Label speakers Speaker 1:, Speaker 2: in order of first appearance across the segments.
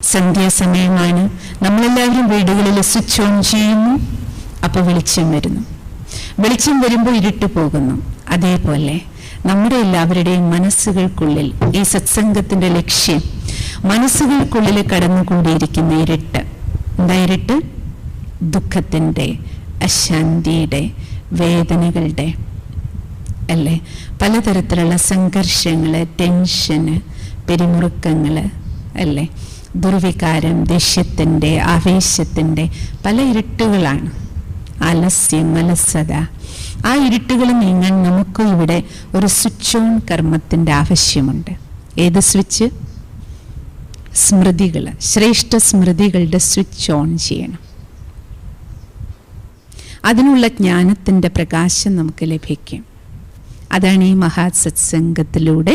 Speaker 1: സന്ധ്യാസമയമാണ്. നമ്മളെല്ലാവരും വീടുകളിൽ switch on ചെയ്യുന്നു, അപ്പോൾ വെളിച്ചം വരുന്നു. വെളിച്ചം വരുമ്പോൾ ഇരുട്ട് പോകുന്നു. അതേപോലെ നമ്മുടെ എല്ലാവരുടെയും മനസ്സുകൾക്കുള്ളിൽ ഈ സത്സംഗത്തിന്റെ ലക്ഷ്യം മനസ്സുകൾക്കുള്ളിൽ കടന്നുകൂടിയിരിക്കുന്ന ഇരുട്ട്. എന്താ ഇരുട്ട്? ദുഃഖത്തിൻ്റെ, അശാന്തിയുടെ, വേദനകളുടെ അല്ലേ, പലതരത്തിലുള്ള സംഘർഷങ്ങള്, ടെൻഷന്, പിരിമുറുക്കങ്ങള് അല്ലേ, ദുർവികാരം, ദേഷ്യത്തിൻ്റെ, ആവേശത്തിൻ്റെ പല ഇരുട്ടുകളാണ്. ആലസ്യം, അലസത. ആ ഇരുട്ടുകൾ നീങ്ങാൻ നമുക്ക് ഇവിടെ ഒരു സ്വിച്ച് ഓൺ കർമ്മത്തിൻ്റെ ആവശ്യമുണ്ട്. ഏത് സ്വിച്ച്? സ്മൃതികൾ, ശ്രേഷ്ഠ സ്മൃതികളുടെ സ്വിച്ച് ഓൺ ചെയ്യണം. അതിനുള്ള ജ്ഞാനത്തിൻ്റെ പ്രകാശം നമുക്ക് ലഭിക്കും. അതാണ് ഈ മഹാസത്സംഗത്തിലൂടെ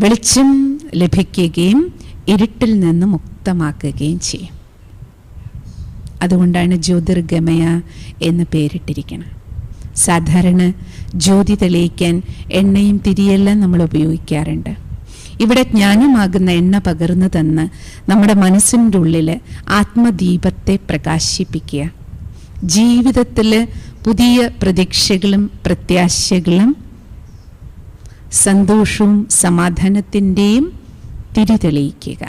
Speaker 1: വെളിച്ചം ലഭിക്കുകയും ഇരുട്ടിൽ നിന്ന് മുക്തമാക്കുകയും ചെയ്യും. അതുകൊണ്ടാണ് ജ്യോതിർഗമയ എന്ന് പേരിട്ടിരിക്കുന്നത്. സാധാരണ ജ്യോതി തെളിയിക്കാൻ എണ്ണയും തിരിയെല്ലാം നമ്മൾ ഉപയോഗിക്കാറുണ്ട്. ഇവിടെ ജ്ഞാനമാകുന്ന എണ്ണ പകർന്നു തന്ന് നമ്മുടെ മനസ്സിൻ്റെ ഉള്ളിൽ ആത്മദീപത്തെ പ്രകാശിപ്പിക്കുക. ജീവിതത്തിൽ പുതിയ പ്രതീക്ഷകളും പ്രത്യാശകളും സന്തോഷവും സമാധാനത്തിൻ്റെയും തിരി തെളിയിക്കുക.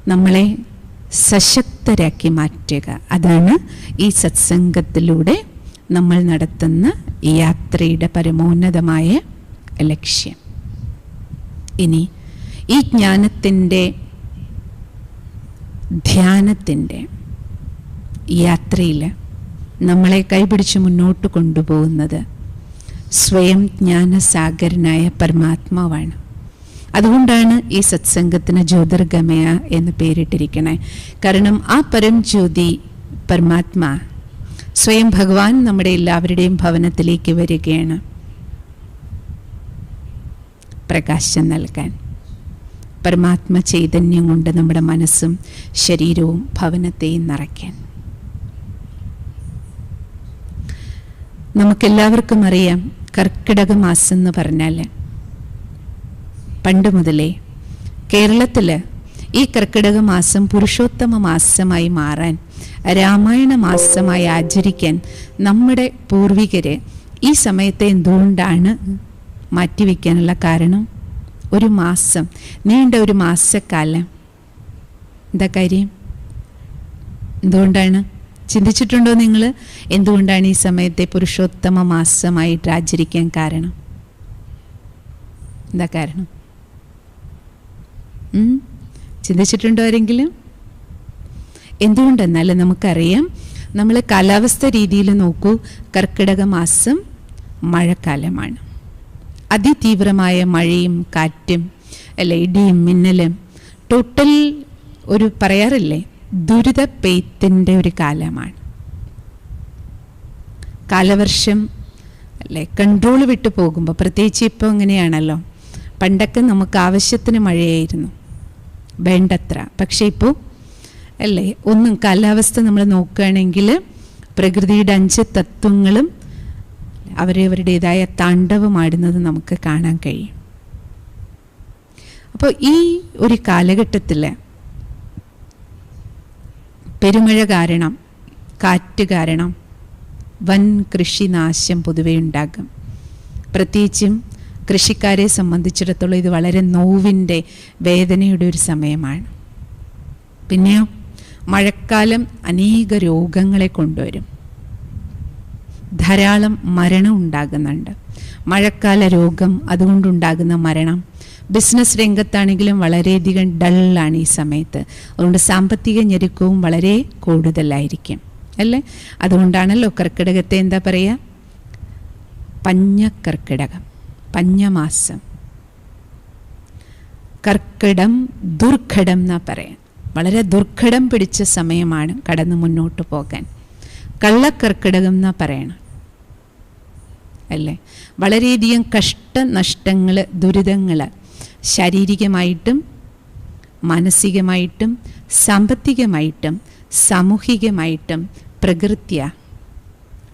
Speaker 1: നമ്മളെ സശക്തരാക്കി മാറ്റുക. അതാണ് ഈ സത്സംഗത്തിലൂടെ നമ്മൾ നടത്തുന്ന ഈ യാത്രയുടെ പരമോന്നതമായ ലക്ഷ്യം. ഇനി ഈ ജ്ഞാനത്തിൻ്റെ, ധ്യാനത്തിൻ്റെ യാത്രയിൽ നമ്മളെ കൈപിടിച്ച് മുന്നോട്ട് കൊണ്ടുപോകുന്നത് സ്വയം ജ്ഞാനസാഗരനായ പരമാത്മാവാണ്. അതുകൊണ്ടാണ് ഈ സത്സംഗത്തിന് ജ്യോതിർഗമയ എന്ന് പേരിട്ടിരിക്കണേ. കാരണം ആ പരംജ്യോതി പരമാത്മാ സ്വയം ഭഗവാൻ നമ്മുടെ എല്ലാവരുടെയും ഭവനത്തിലേക്ക് വരികയാണ് പ്രകാശം നൽകാൻ. പരമാത്മ ചൈതന്യം കൊണ്ട് നമ്മുടെ മനസ്സും ശരീരവും ഭവനത്തെയും നിറയ്ക്കാൻ. നമുക്കെല്ലാവർക്കും അറിയാം, കർക്കിടക മാസം എന്ന് പറഞ്ഞാൽ പണ്ട് മുതലേ കേരളത്തിൽ ഈ കർക്കിടക മാസം പുരുഷോത്തമ മാസമായി മാറാൻ, രാമായണ മാസമായി ആചരിക്കാൻ നമ്മുടെ പൂർവികര് ഈ സമയത്തെ എന്തുകൊണ്ടാണ് മാറ്റിവെക്കാനുള്ള കാരണം? ഒരു മാസം, നീണ്ട ഒരു മാസക്കാലം. എന്താ കാര്യം? എന്തുകൊണ്ടാണ്? ചിന്തിച്ചിട്ടുണ്ടോ നിങ്ങൾ? എന്തുകൊണ്ടാണ് ഈ സമയത്തെ പുരുഷോത്തമ മാസമായിട്ട് ആചരിക്കാൻ കാരണം? എന്താ കാരണം? ചിന്തിച്ചിട്ടുണ്ടോ ആരെങ്കിലും? എന്തുകൊണ്ടെന്നാൽ നമുക്കറിയാം, നമ്മൾ കാലാവസ്ഥ രീതിയിൽ നോക്കൂ, കർക്കിടക മാസം മഴക്കാലമാണ്. അതിതീവ്രമായ മഴയും കാറ്റും അല്ലെ, ഇടിയും മിന്നലും, ടോട്ടൽ ഒരു പറയാറില്ലേ, ദുരിത പെയ്ത്തിൻ്റെ ഒരു കാലമാണ്. കാലവർഷം അല്ലേ കൺട്രോൾ വിട്ടു പോകുമ്പോൾ, പ്രത്യേകിച്ച് ഇപ്പോൾ ഇങ്ങനെയാണല്ലോ. പണ്ടൊക്കെ നമുക്ക് ആവശ്യത്തിന് മഴയായിരുന്നു, വേണ്ടത്ര. പക്ഷേ ഇപ്പോൾ അല്ലേ, ഒന്നും കാലാവസ്ഥ നമ്മൾ നോക്കുകയാണെങ്കിൽ പ്രകൃതിയുടെ 5 തത്വങ്ങളും അവരവരുടേതായ താണ്ഡവമാടുന്നത് നമുക്ക് കാണാൻ കഴിയും. അപ്പോൾ ഈ ഒരു കാലഘട്ടത്തിൽ പെരുമഴ കാരണം, കാറ്റ് കാരണം വൻ കൃഷിനാശം പൊതുവെ ഉണ്ടാകും. പ്രത്യേകിച്ചും കൃഷിക്കാരെ സംബന്ധിച്ചിടത്തോളം ഇത് വളരെ നോവിൻ്റെ, വേദനയുടെ ഒരു സമയമാണ്. പിന്നെയോ മഴക്കാലം അനേക രോഗങ്ങളെ കൊണ്ടുവരും. ധാരാളം മരണം ഉണ്ടാകുന്നുണ്ട്. മഴക്കാല രോഗം, അതുകൊണ്ടുണ്ടാകുന്ന മരണം. ബിസിനസ് രംഗത്താണെങ്കിലും വളരെയധികം ഡള്ളാണ് ഈ സമയത്ത്. അതുകൊണ്ട് സാമ്പത്തിക ഞെരുക്കവും വളരെ കൂടുതലായിരിക്കും അല്ലേ. അതുകൊണ്ടാണല്ലോ കർക്കിടകത്തെ എന്താ പറയുക? പഞ്ഞക്കർക്കിടകം, പഞ്ഞമാസം. കർക്കിടം ദുർഘടം എന്നാ പറയാൻ. വളരെ ദുർഘടം പിടിച്ച സമയമാണ് കടന്ന് മുന്നോട്ട് പോകാൻ. കള്ളക്കർക്കിടകം എന്നാ പറയണം അല്ലേ. വളരെയധികം കഷ്ടനഷ്ടങ്ങൾ, ദുരിതങ്ങൾ ശാരീരികമായിട്ടും മാനസികമായിട്ടും സാമ്പത്തികമായിട്ടും സാമൂഹികമായിട്ടും പ്രകൃത്യ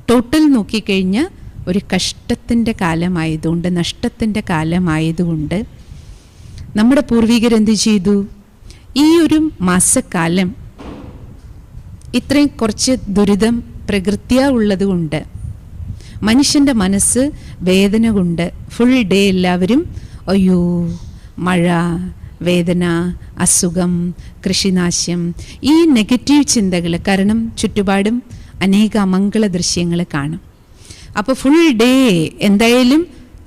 Speaker 1: ടോട്ടൽ നോക്കിക്കഴിഞ്ഞാൽ ഒരു കഷ്ടത്തിൻ്റെ കാലമായതുകൊണ്ട്, നഷ്ടത്തിൻ്റെ കാലമായതുകൊണ്ട് നമ്മുടെ പൂർവികരെന്ത് ചെയ്തു? ഈ ഒരു മാസക്കാലം ഇത്രയും കുറച്ച് ദുരിതം പ്രകൃത്യാ ഉള്ളത് കൊണ്ട് മനുഷ്യൻ്റെ മനസ്സ് വേദന കൊണ്ട് ഫുൾ ഡേ എല്ലാവരും അയ്യോ മഴ, വേദന, അസുഖം, കൃഷിനാശം, ഈ നെഗറ്റീവ് ചിന്തകൾ, കാരണം ചുറ്റുപാടും അനേക അമംഗള ദൃശ്യങ്ങൾ കാണും. അപ്പോൾ ഫുൾ ഡേ എന്തായാലും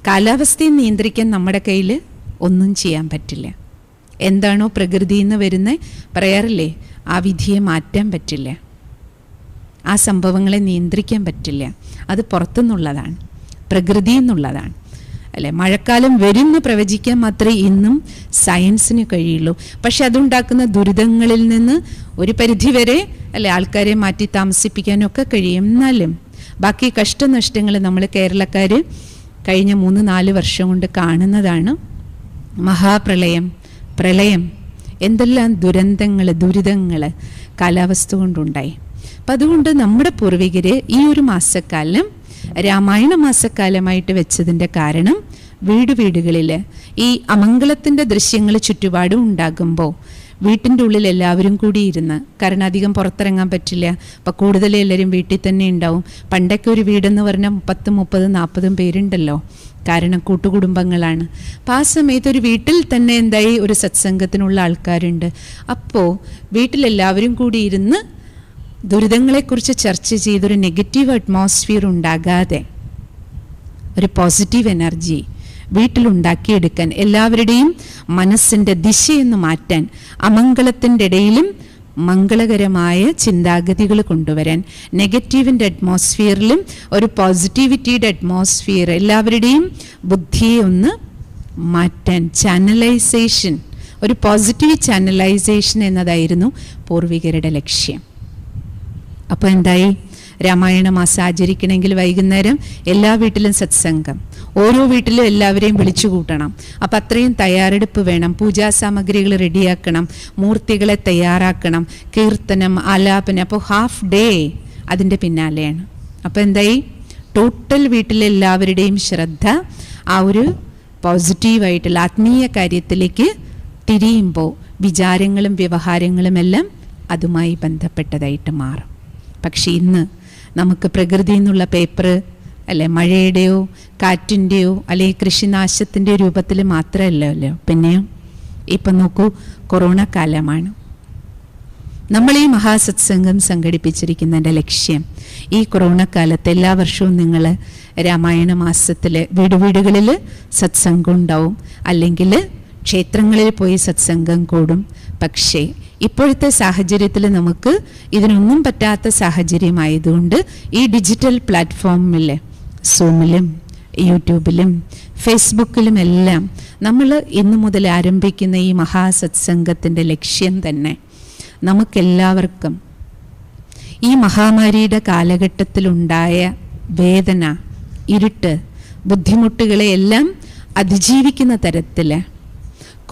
Speaker 1: കാലാവസ്ഥയെ നിയന്ത്രിക്കാൻ നമ്മുടെ കയ്യിൽ ഒന്നും ചെയ്യാൻ പറ്റില്ല. എന്താണോ പ്രകൃതിയിൽ നിന്ന് വരുന്ന പറയാറില്ലേ, ആ വിധിയെ മാറ്റാൻ പറ്റില്ല, ആ സംഭവങ്ങളെ നിയന്ത്രിക്കാൻ പറ്റില്ല. അത് പുറത്തുനിന്നുള്ളതാണ്, പ്രകൃതിയിൽ നിന്നുള്ളതാണ് അല്ലേ. മഴക്കാലം വരുമെന്ന് പ്രവചിക്കാൻ മാത്രമേ ഇന്നും സയൻസിന് കഴിയുള്ളൂ. പക്ഷെ അതുണ്ടാക്കുന്ന ദുരിതങ്ങളിൽ നിന്ന് ഒരു പരിധിവരെ അല്ലെ ആൾക്കാരെ മാറ്റി താമസിപ്പിക്കാനൊക്കെ കഴിയും. എന്നാലും ബാക്കി കഷ്ടനഷ്ടങ്ങൾ നമ്മൾ കേരളക്കാർ കഴിഞ്ഞ 3-4 വർഷം കൊണ്ട് കാണുന്നതാണ്. മഹാപ്രളയം, പ്രളയം, എന്തെല്ലാം ദുരിതങ്ങൾ കാലാവസ്ഥ കൊണ്ടുണ്ടായി. അപ്പം അതുകൊണ്ട് നമ്മുടെ പൂർവികർ ഈ ഒരു മാസക്കാലം രാമായണ മാസക്കാലമായിട്ട് വെച്ചതിൻ്റെ കാരണം വീടുകളിൽ ഈ അമംഗളത്തിൻ്റെ ദൃശ്യങ്ങൾ ചുറ്റുപാടും ഉണ്ടാകുമ്പോൾ വീട്ടിൻ്റെ ഉള്ളിൽ എല്ലാവരും കൂടി ഇരുന്ന്, കാരണം അധികം പുറത്തിറങ്ങാൻ പറ്റില്ല, അപ്പം കൂടുതൽ എല്ലാവരും വീട്ടിൽ തന്നെ ഉണ്ടാവും. പണ്ടൊക്കെ ഒരു വീടെന്ന് പറഞ്ഞാൽ 10, 30, 40 പേരുണ്ടല്ലോ, കാരണം കൂട്ടുകുടുംബങ്ങളാണ്. അപ്പം ആ സമയത്ത് ഒരു വീട്ടിൽ തന്നെ എന്തായി ഒരു സത്സംഗത്തിനുള്ള ആൾക്കാരുണ്ട്. അപ്പോൾ വീട്ടിലെല്ലാവരും കൂടി ഇരുന്ന് ദുരിതങ്ങളെക്കുറിച്ച് ചർച്ച ചെയ്തൊരു നെഗറ്റീവ് അറ്റ്മോസ്ഫിയർ ഉണ്ടാകാതെ ഒരു പോസിറ്റീവ് എനർജി വീട്ടിലുണ്ടാക്കിയെടുക്കാൻ, എല്ലാവരുടെയും മനസ്സിൻ്റെ ദിശയെന്ന് മാറ്റാൻ, അമംഗളത്തിൻ്റെ ഇടയിലും മംഗളകരമായ ചിന്താഗതികൾ കൊണ്ടുവരാൻ, നെഗറ്റീവിൻ്റെ അറ്റ്മോസ്ഫിയറിലും ഒരു പോസിറ്റിവിറ്റിയുടെ അറ്റ്മോസ്ഫിയർ, എല്ലാവരുടെയും ബുദ്ധിയെ ഒന്ന് മാറ്റാൻ, ചാനലൈസേഷൻ, ഒരു പോസിറ്റീവ് ചാനലൈസേഷൻ എന്നതായിരുന്നു പൂർവികരുടെ ലക്ഷ്യം. അപ്പോൾ എന്തായി, രാമായണ മാസം ആചരിക്കണമെങ്കിൽ വൈകുന്നേരം എല്ലാ വീട്ടിലും സത്സംഗം, ഓരോ വീട്ടിലും എല്ലാവരെയും വിളിച്ചു കൂട്ടണം. അപ്പം അത്രയും തയ്യാറെടുപ്പ് വേണം. പൂജാ സാമഗ്രികൾ റെഡിയാക്കണം, മൂർത്തികളെ തയ്യാറാക്കണം, കീർത്തനം, ആലാപനം. അപ്പോൾ ഹാഫ് ഡേ അതിൻ്റെ പിന്നാലെയാണ്. അപ്പോൾ എന്തായി, ടോട്ടൽ വീട്ടിലെല്ലാവരുടെയും ശ്രദ്ധ ആ ഒരു പോസിറ്റീവായിട്ടുള്ള ആത്മീയ കാര്യത്തിലേക്ക് തിരിയുമ്പോൾ വിചാരങ്ങളും വ്യവഹാരങ്ങളുമെല്ലാം അതുമായി ബന്ധപ്പെട്ടതായിട്ട് മാറും. പക്ഷെ ഇന്ന് നമുക്ക് പ്രകൃതിയിൽ നിന്നുള്ള പേപ്പർ അല്ലെ, മഴയുടെയോ കാറ്റിൻ്റെയോ അല്ലെങ്കിൽ കൃഷിനാശത്തിൻ്റെ രൂപത്തിൽ മാത്രമല്ലല്ലോ, പിന്നെയോ ഇപ്പം നോക്കൂ, കൊറോണ കാലമാണ്. നമ്മൾ ഈ മഹാസത്സംഗം സംഘടിപ്പിച്ചിരിക്കുന്നതിൻ്റെ ലക്ഷ്യം, ഈ കൊറോണ കാലത്ത് എല്ലാ വർഷവും നിങ്ങൾ രാമായണ മാസത്തിൽ വീടുകളിൽ സത്സംഗം ഉണ്ടാവും, അല്ലെങ്കിൽ ക്ഷേത്രങ്ങളിൽ പോയി സത്സംഗം കൂടും. പക്ഷേ ഇപ്പോഴത്തെ സാഹചര്യത്തിൽ നമുക്ക് ഇതിനൊന്നും പറ്റാത്ത സാഹചര്യമായതുകൊണ്ട് ഈ ഡിജിറ്റൽ പ്ലാറ്റ്ഫോമിൽ, സൂമിലും യൂട്യൂബിലും ഫേസ്ബുക്കിലും എല്ലാം നമ്മൾ ഇന്നു മുതൽ ആരംഭിക്കുന്ന ഈ മഹാസത്സംഗത്തിൻ്റെ ലക്ഷ്യം തന്നെ നമുക്കെല്ലാവർക്കും ഈ മഹാമാരിയുടെ കാലഘട്ടത്തിലുണ്ടായ വേദന, ഇരുട്ട്, ബുദ്ധിമുട്ടുകളെ എല്ലാം അതിജീവിക്കുന്ന തരത്തിൽ,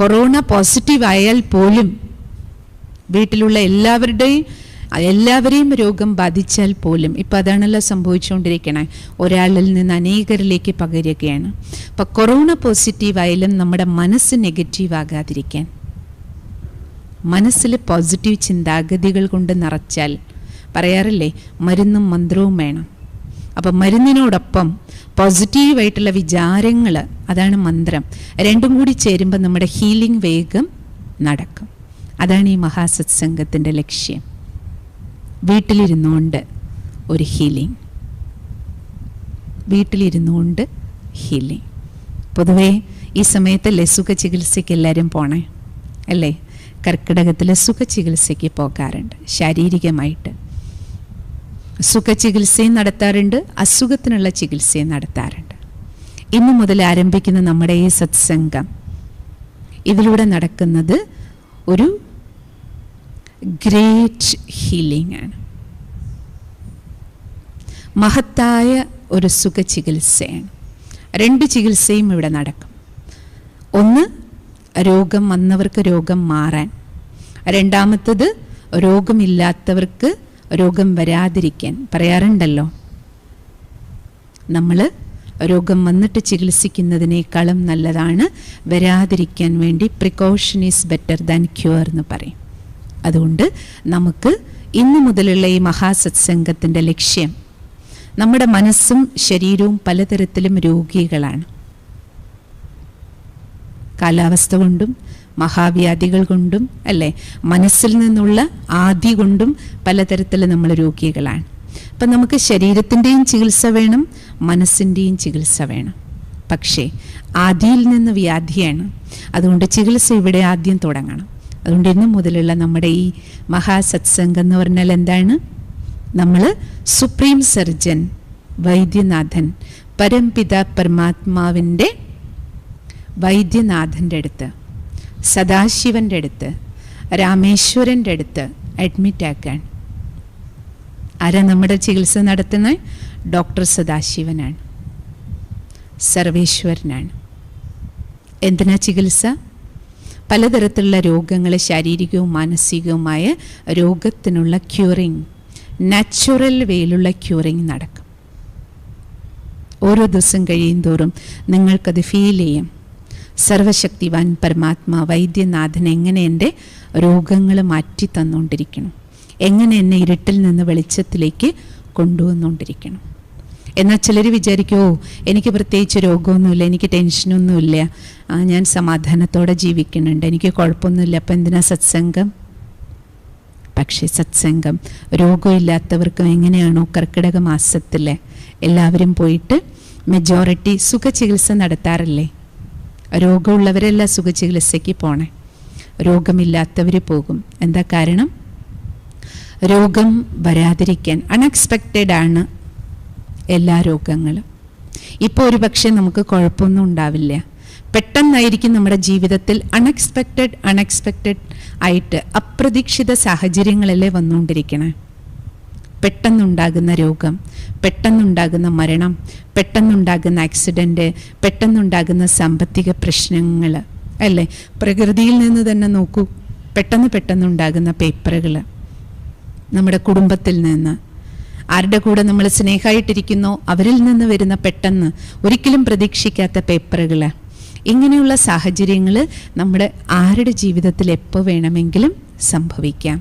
Speaker 1: കൊറോണ പോസിറ്റീവ് ആയാൽ പോലും വീട്ടിലുള്ള എല്ലാവരെയും രോഗം ബാധിച്ചാൽ പോലും, ഇപ്പം അതാണല്ലോ സംഭവിച്ചുകൊണ്ടിരിക്കണേ, ഒരാളിൽ നിന്ന് അനേകരിലേക്ക് പകരുകയാണ്. അപ്പം കൊറോണ പോസിറ്റീവായാലും നമ്മുടെ മനസ്സ് നെഗറ്റീവ് ആകാതിരിക്കാൻ, മനസ്സിൽ പോസിറ്റീവ് ചിന്താഗതികൾ കൊണ്ട് നിറച്ചാൽ, പറയാറില്ലേ മരുന്നും മന്ത്രവും വേണം. അപ്പം മരുന്നിനോടൊപ്പം പോസിറ്റീവായിട്ടുള്ള വിചാരങ്ങൾ, അതാണ് മന്ത്രം, രണ്ടും കൂടി ചേരുമ്പോൾ നമ്മുടെ ഹീലിംഗ് വേഗം നടക്കും. അതാണ് ഈ മഹാസത്സംഗത്തിൻ്റെ ലക്ഷ്യം. വീട്ടിലിരുന്നുകൊണ്ട് ഒരു ഹീലിംഗ്, വീട്ടിലിരുന്നുകൊണ്ട് ഹീലിംഗ്. പൊതുവേ ഈ സമയത്തല്ലേ സുഖചികിത്സയ്ക്ക് എല്ലാവരും പോണേ അല്ലേ, കർക്കിടകത്തിൽ സുഖചികിത്സയ്ക്ക് പോകാറുണ്ട്. ശാരീരികമായിട്ട് സുഖചികിത്സയും നടത്താറുണ്ട്, അസുഖത്തിനുള്ള ചികിത്സയും നടത്താറുണ്ട്. ഇന്നു മുതൽ ആരംഭിക്കുന്ന നമ്മുടെ ഈ സത്സംഗം, ഇതിലൂടെ നടക്കുന്നത് ഒരു ഗ്രേറ്റ് ഹീലിംഗ് ആണ്, മഹത്തായ ഒരു സുഖചികിത്സയാണ്. 2 ചികിത്സയും ഇവിടെ നടക്കും. ഒന്ന്, രോഗം വന്നവർക്ക് രോഗം മാറാൻ. രണ്ടാമത്തത്, രോഗമില്ലാത്തവർക്ക് രോഗം വരാതിരിക്കാൻ. പറയാറുണ്ടല്ലോ, നമ്മൾ രോഗം വന്നിട്ട് ചികിത്സിക്കുന്നതിനേക്കാളും നല്ലതാണ് വരാതിരിക്കാൻ വേണ്ടി precaution is better than cure എന്ന് പറയും. അതുകൊണ്ട് നമുക്ക് ഇന്നു മുതലുള്ള ഈ മഹാസത്സംഗത്തിൻ്റെ ലക്ഷ്യം, നമ്മുടെ മനസ്സും ശരീരവും പലതരത്തിലും രോഗികളാണ്. കാലാവസ്ഥ കൊണ്ടും മഹാവ്യാധികൾ കൊണ്ടും അല്ലേ, മനസ്സിൽ നിന്നുള്ള ആദി കൊണ്ടും പലതരത്തിൽ നമ്മൾ രോഗികളാണ്. അപ്പം നമുക്ക് ശരീരത്തിൻ്റെയും ചികിത്സ വേണം, മനസ്സിൻ്റെയും ചികിത്സ വേണം. പക്ഷേ ആദിയിൽ നിന്ന് വ്യാധിയാണ്. അതുകൊണ്ട് ചികിത്സ ഇവിടെ ആദ്യം തുടങ്ങണം. അതുകൊണ്ട് ഇന്നു മുതലുള്ള നമ്മുടെ ഈ മഹാസത്സംഗം എന്ന് പറഞ്ഞാൽ എന്താണ്? നമ്മൾ സുപ്രീം സർജൻ വൈദ്യനാഥൻ പരംപിത പരമാത്മാവിൻ്റെ വൈദ്യനാഥൻ്റെ അടുത്ത്, സദാശിവൻ്റെ അടുത്ത്, രാമേശ്വരൻ്റെ അടുത്ത് അഡ്മിറ്റ് ആക്കാൻ. ആരാ നമ്മുടെ ചികിത്സ നടത്തുന്നത്? ഡോക്ടർ സദാശിവനാണ്, സർവേശ്വരനാണ്. എന്തിനാ ചികിത്സ? പലതരത്തിലുള്ള രോഗങ്ങൾ, ശാരീരികവും മാനസികവുമായ രോഗത്തിനുള്ള ക്യൂറിങ്, നാച്ചുറൽ വേയിലുള്ള ക്യൂറിങ് നടക്കും. ഓരോ ദിവസം കഴിയും തോറും നിങ്ങൾക്കത് ഫീൽ ചെയ്യും. സർവശക്തിവാൻ പരമാത്മാ വൈദ്യനാഥൻ എങ്ങനെ എൻ്റെ രോഗങ്ങൾ മാറ്റി തന്നുകൊണ്ടിരിക്കണം, എങ്ങനെ എന്നെ ഇരുട്ടിൽ നിന്ന് വെളിച്ചത്തിലേക്ക് കൊണ്ടുവന്നുകൊണ്ടിരിക്കണം. എന്നാൽ ചിലർ വിചാരിക്കും, ഓ എനിക്ക് പ്രത്യേകിച്ച് രോഗമൊന്നുമില്ല, എനിക്ക് ടെൻഷനൊന്നുമില്ല, ഞാൻ സമാധാനത്തോടെ ജീവിക്കുന്നുണ്ട്, എനിക്ക് കുഴപ്പമൊന്നുമില്ല, അപ്പം എന്തിനാ സത്സംഗം? പക്ഷേ സത്സംഗം രോഗമില്ലാത്തവർക്കും എങ്ങനെയാണോ കർക്കിടക മാസത്തിൽ എല്ലാവരും പോയിട്ട് മെജോറിറ്റി സുഖചികിത്സ നടത്താറില്ലേ? രോഗമുള്ളവരെല്ലാം സുഖചികിത്സയ്ക്ക് പോണേ, രോഗമില്ലാത്തവർ പോകും. എന്താ കാരണം? രോഗം വരാതിരിക്കാൻ. അൺഎക്സ്പെക്റ്റഡ് ആണ് എല്ലാ രോഗങ്ങളും. ഇപ്പോൾ ഒരു പക്ഷേ നമുക്ക് കുഴപ്പമൊന്നും ഉണ്ടാവില്ല, പെട്ടെന്നായിരിക്കും നമ്മുടെ ജീവിതത്തിൽ അൺഎക്സ്പെക്റ്റഡ് ആയിട്ട് അപ്രതീക്ഷിത സാഹചര്യങ്ങളല്ലേ വന്നുകൊണ്ടിരിക്കണേ. പെട്ടെന്നുണ്ടാകുന്ന രോഗം, പെട്ടെന്നുണ്ടാകുന്ന മരണം, പെട്ടെന്നുണ്ടാകുന്ന ആക്സിഡൻറ്റ്, പെട്ടെന്നുണ്ടാകുന്ന സാമ്പത്തിക പ്രശ്നങ്ങൾ അല്ലേ. പ്രകൃതിയിൽ നിന്ന് തന്നെ നോക്കൂ, പെട്ടെന്നുണ്ടാകുന്ന പേപ്പറുകൾ, നമ്മുടെ കുടുംബത്തിൽ നിന്ന്, ആരുടെ കൂടെ നമ്മൾ സ്നേഹമായിട്ടിരിക്കുന്നോ അവരിൽ നിന്ന് വരുന്ന പെട്ടെന്ന് ഒരിക്കലും പ്രതീക്ഷിക്കാത്ത പേപ്പറുകൾ, ഇങ്ങനെയുള്ള സാഹചര്യങ്ങൾ നമ്മുടെ ആരുടെ ജീവിതത്തിൽ എപ്പോൾ വേണമെങ്കിലും സംഭവിക്കാം.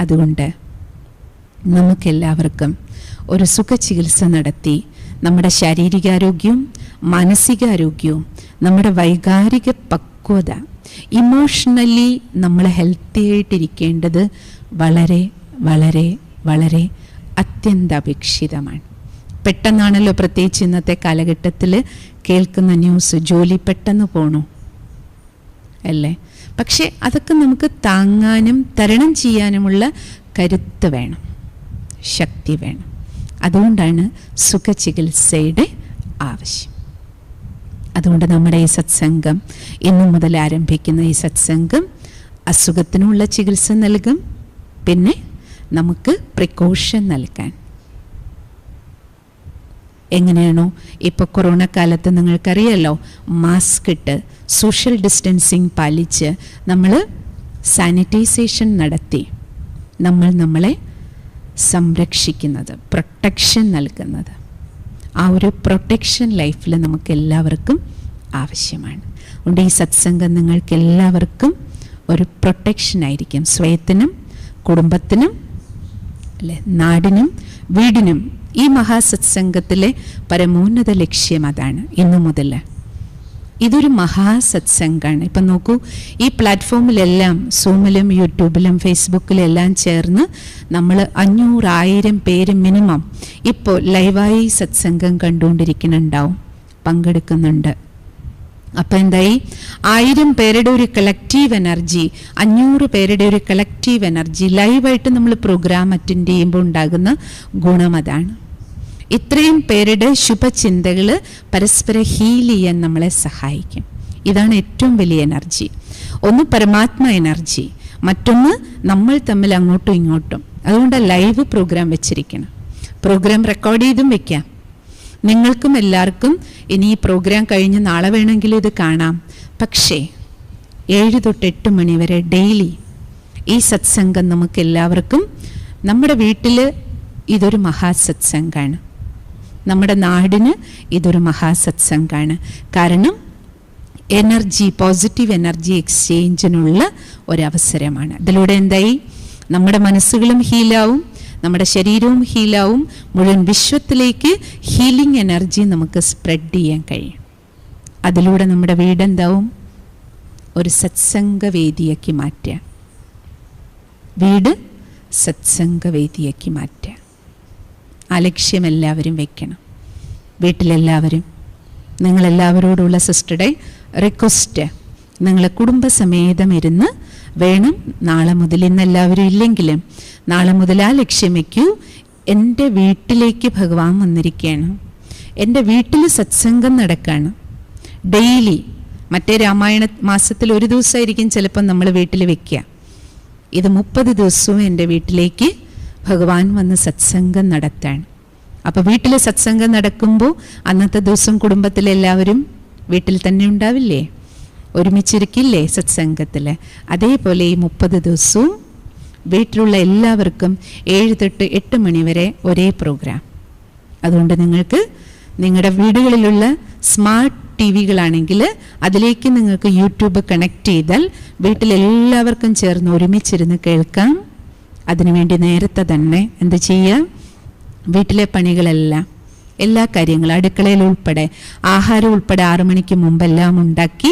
Speaker 1: അതുകൊണ്ട് നമുക്കെല്ലാവർക്കും ഒരു സുഖചികിത്സ നടത്തി നമ്മുടെ ശാരീരികാരോഗ്യവും മാനസികാരോഗ്യവും നമ്മുടെ വൈകാരിക പക്വത, ഇമോഷണലി നമ്മൾ ഹെൽത്തി ആയിട്ടിരിക്കേണ്ടത് വളരെ വളരെ വളരെ അത്യന്താപേക്ഷിതമാണ്. പെട്ടെന്നാണല്ലോ പ്രത്യേകിച്ച് ഇന്നത്തെ കാലഘട്ടത്തിൽ കേൾക്കുന്ന ന്യൂസ്, ജോലി പെട്ടെന്ന് പോണു അല്ലേ. പക്ഷേ അതൊക്കെ നമുക്ക് താങ്ങാനും തരണം ചെയ്യാനുമുള്ള കരുത്ത് വേണം, ശക്തി വേണം. അതുകൊണ്ടാണ് സുഖചികിത്സയുടെ ആവശ്യം. അതുകൊണ്ട് നമ്മുടെ ഈ സത്സംഗം, ഇന്നു മുതൽ ആരംഭിക്കുന്ന ഈ സത്സംഗം അസുഖത്തിനുള്ള ചികിത്സ നൽകും, പിന്നെ നമുക്ക് പ്രിക്കോഷൻ നൽകാൻ. എങ്ങനെയാണോ ഇപ്പോൾ കൊറോണ കാലത്ത് നിങ്ങൾക്കറിയാലോ, മാസ്ക് ഇട്ട് സോഷ്യൽ ഡിസ്റ്റൻസിങ് പാലിച്ച് നമ്മൾ സാനിറ്റൈസേഷൻ നടത്തി നമ്മൾ നമ്മളെ സംരക്ഷിക്കുന്നത്, പ്രൊട്ടക്ഷൻ നൽകുന്നത്. ആ ഒരു പ്രൊട്ടക്ഷൻ ലൈഫിൽ നമുക്ക് എല്ലാവർക്കും ആവശ്യമാണ്. അതുകൊണ്ട് ഈ സത്സംഗം നിങ്ങൾക്ക് എല്ലാവർക്കും ഒരു പ്രൊട്ടക്ഷനായിരിക്കും, സ്വയത്തിനും കുടുംബത്തിനും അല്ലെ, നാടിനും വീടിനും. ഈ മഹാസത്സംഗത്തിലെ പരമോന്നത ലക്ഷ്യം അതാണ്. ഇന്നു മുതൽ ഇതൊരു മഹാസത്സംഗമാണ്. ഇപ്പം നോക്കൂ, ഈ പ്ലാറ്റ്ഫോമിലെല്ലാം, സൂമിലും യൂട്യൂബിലും ഫേസ്ബുക്കിലും എല്ലാം ചേർന്ന് നമ്മൾ 500-1000 പേര് മിനിമം ഇപ്പോൾ ലൈവായി സത്സംഗം കണ്ടുകൊണ്ടിരിക്കുന്നുണ്ടാവും, പങ്കെടുക്കുന്നുണ്ട്. അപ്പം എന്തായി, 1000 പേരുടെ ഒരു കളക്റ്റീവ് എനർജി, 500 പേരുടെ ഒരു കളക്റ്റീവ് എനർജി ലൈവായിട്ട് നമ്മൾ പ്രോഗ്രാം അറ്റൻഡ് ചെയ്യുമ്പോൾ ഉണ്ടാകുന്ന ഗുണം അതാണ്. ഇത്രയും പേരുടെ ശുഭചിന്തകൾ പരസ്പരം ഹീൽ ചെയ്യാൻ നമ്മളെ സഹായിക്കും. ഇതാണ് ഏറ്റവും വലിയ എനർജി. ഒന്ന് പരമാത്മ എനർജി, മറ്റൊന്ന് നമ്മൾ തമ്മിൽ അങ്ങോട്ടും ഇങ്ങോട്ടും. അതുകൊണ്ട് ലൈവ് പ്രോഗ്രാം വെച്ചിരിക്കണം. പ്രോഗ്രാം റെക്കോർഡ് ചെയ്തും വെക്കാം. നിങ്ങൾക്കും എല്ലാവർക്കും ഇനി ഈ പ്രോഗ്രാം കഴിഞ്ഞ് നാളെ വേണമെങ്കിലും ഇത് കാണാം. പക്ഷേ 7 തൊട്ട് 8 മണി വരെ ഡെയിലി ഈ സത്സംഗം നമുക്ക് എല്ലാവർക്കും നമ്മുടെ വീട്ടിൽ ഇതൊരു മഹാസത്സംഗമാണ്. നമ്മുടെ നാടിന് ഇതൊരു മഹാസത്സംഗമാണ്. കാരണം എനർജി, പോസിറ്റീവ് എനർജി എക്സ്ചേഞ്ചിനുള്ള ഒരവസരമാണ്. ഇതിലൂടെ എന്തായി? നമ്മുടെ മനസ്സുകളും ഹീലാവും, നമ്മുടെ ശരീരവും ഹീലാവും, മുഴുവൻ വിശ്വത്തിലേക്ക് ഹീലിംഗ് എനർജി നമുക്ക് സ്പ്രെഡ് ചെയ്യാൻ കഴിയും. അതിലൂടെ നമ്മുടെ വീടെന്താവും? ഒരു സത്സംഗവേദിയാക്കി മാറ്റുക. വീട് സത്സംഗവേദിയാക്കി മാറ്റുക. ആ ലക്ഷ്യം എല്ലാവരും വയ്ക്കണം. വീട്ടിലെല്ലാവരും, നിങ്ങളെല്ലാവരോടുള്ള സിസ്റ്ററുടെ റിക്വസ്റ്റ്, നിങ്ങൾ കുടുംബസമേതം ഇരുന്ന് വേണം നാളെ മുതൽ, ഇന്നെല്ലാവരും ഇല്ലെങ്കിലും നാളെ മുതൽ ആ ലക്ഷ്യം വയ്ക്കൂ. എൻ്റെ വീട്ടിലേക്ക് ഭഗവാൻ വന്നിരിക്കുകയാണ്, എൻ്റെ വീട്ടിൽ സത്സംഗം നടക്കുകയാണ്. ഡെയിലി, മറ്റേ രാമായണ മാസത്തിൽ ഒരു ദിവസമായിരിക്കും ചിലപ്പം നമ്മൾ വീട്ടിൽ വെക്കുക. ഇത് 30 ദിവസവും എൻ്റെ വീട്ടിലേക്ക് ഭഗവാൻ വന്ന് സത്സംഗം നടത്താണ്. അപ്പോൾ വീട്ടിൽ സത്സംഗം നടക്കുമ്പോൾ അന്നത്തെ ദിവസം കുടുംബത്തിലെല്ലാവരും വീട്ടിൽ തന്നെ ഉണ്ടാവില്ലേ, ഒരുമിച്ചിരിക്കില്ലേ സത്സംഗത്തിൽ? അതേപോലെ ഈ 30 ദിവസവും വീട്ടിലുള്ള എല്ലാവർക്കും 7 തൊട്ട് 8 മണി വരെ ഒരേ പ്രോഗ്രാം. അതുകൊണ്ട് നിങ്ങൾക്ക് നിങ്ങളുടെ വീടുകളിലുള്ള സ്മാർട്ട് TV-കളാണെങ്കിൽ അതിലേക്ക് നിങ്ങൾക്ക് യൂട്യൂബ് കണക്ട് ചെയ്താൽ വീട്ടിലെല്ലാവർക്കും ചേർന്ന് ഒരുമിച്ചിരുന്ന് കേൾക്കാം. അതിനുവേണ്ടി നേരത്തെ തന്നെ എന്ത് ചെയ്യുക? വീട്ടിലെ പണികളെല്ലാം, എല്ലാ കാര്യങ്ങളും, അടുക്കളയിൽ ഉൾപ്പെടെ, ആഹാരം ഉൾപ്പെടെ 6 മണിക്ക് മുമ്പെല്ലാം ഉണ്ടാക്കി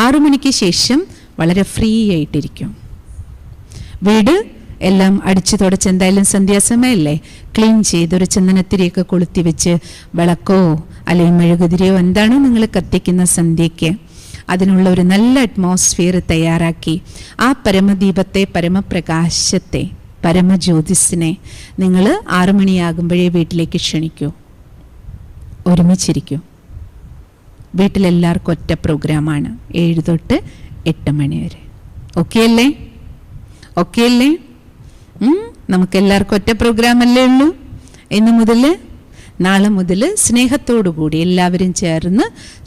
Speaker 1: 6 മണിക്ക് ശേഷം വളരെ ഫ്രീ ആയിട്ടിരിക്കും. വീട് എല്ലാം അടിച്ചു തുടച്ച്, എന്തായാലും സന്ധ്യാസമയല്ലേ, ക്ലീൻ ചെയ്ത് ഒരു ചന്ദനത്തിരിയൊക്കെ കൊളുത്തി വെച്ച് വിളക്കോ അല്ലെങ്കിൽ മെഴുകുതിരിയോ എന്താണോ നിങ്ങൾ കത്തിക്കുന്ന സന്ധ്യയ്ക്ക്, അതിനുള്ള ഒരു നല്ല അറ്റ്മോസ്ഫിയർ തയ്യാറാക്കി ആ പരമദീപത്തെ, പരമപ്രകാശത്തെ, പരമജ്യോതിസിനെ നിങ്ങൾ 6 മണിയാകുമ്പോഴേ വീട്ടിലേക്ക് ക്ഷണിക്കൂ. ഒരുമിച്ചിരിക്കൂ. വീട്ടിലെല്ലാവർക്കും ഒറ്റ പ്രോഗ്രാമാണ് 7 തൊട്ട് 8 മണി വരെ. ഓക്കെ അല്ലേ? ഓക്കെ അല്ലേ? നമുക്കെല്ലാവർക്കും ഒറ്റ പ്രോഗ്രാം അല്ലേ ഉള്ളൂ? ഇന്ന് മുതൽ, നാളെ മുതൽ സ്നേഹത്തോടു കൂടി എല്ലാവരും ചേർന്ന്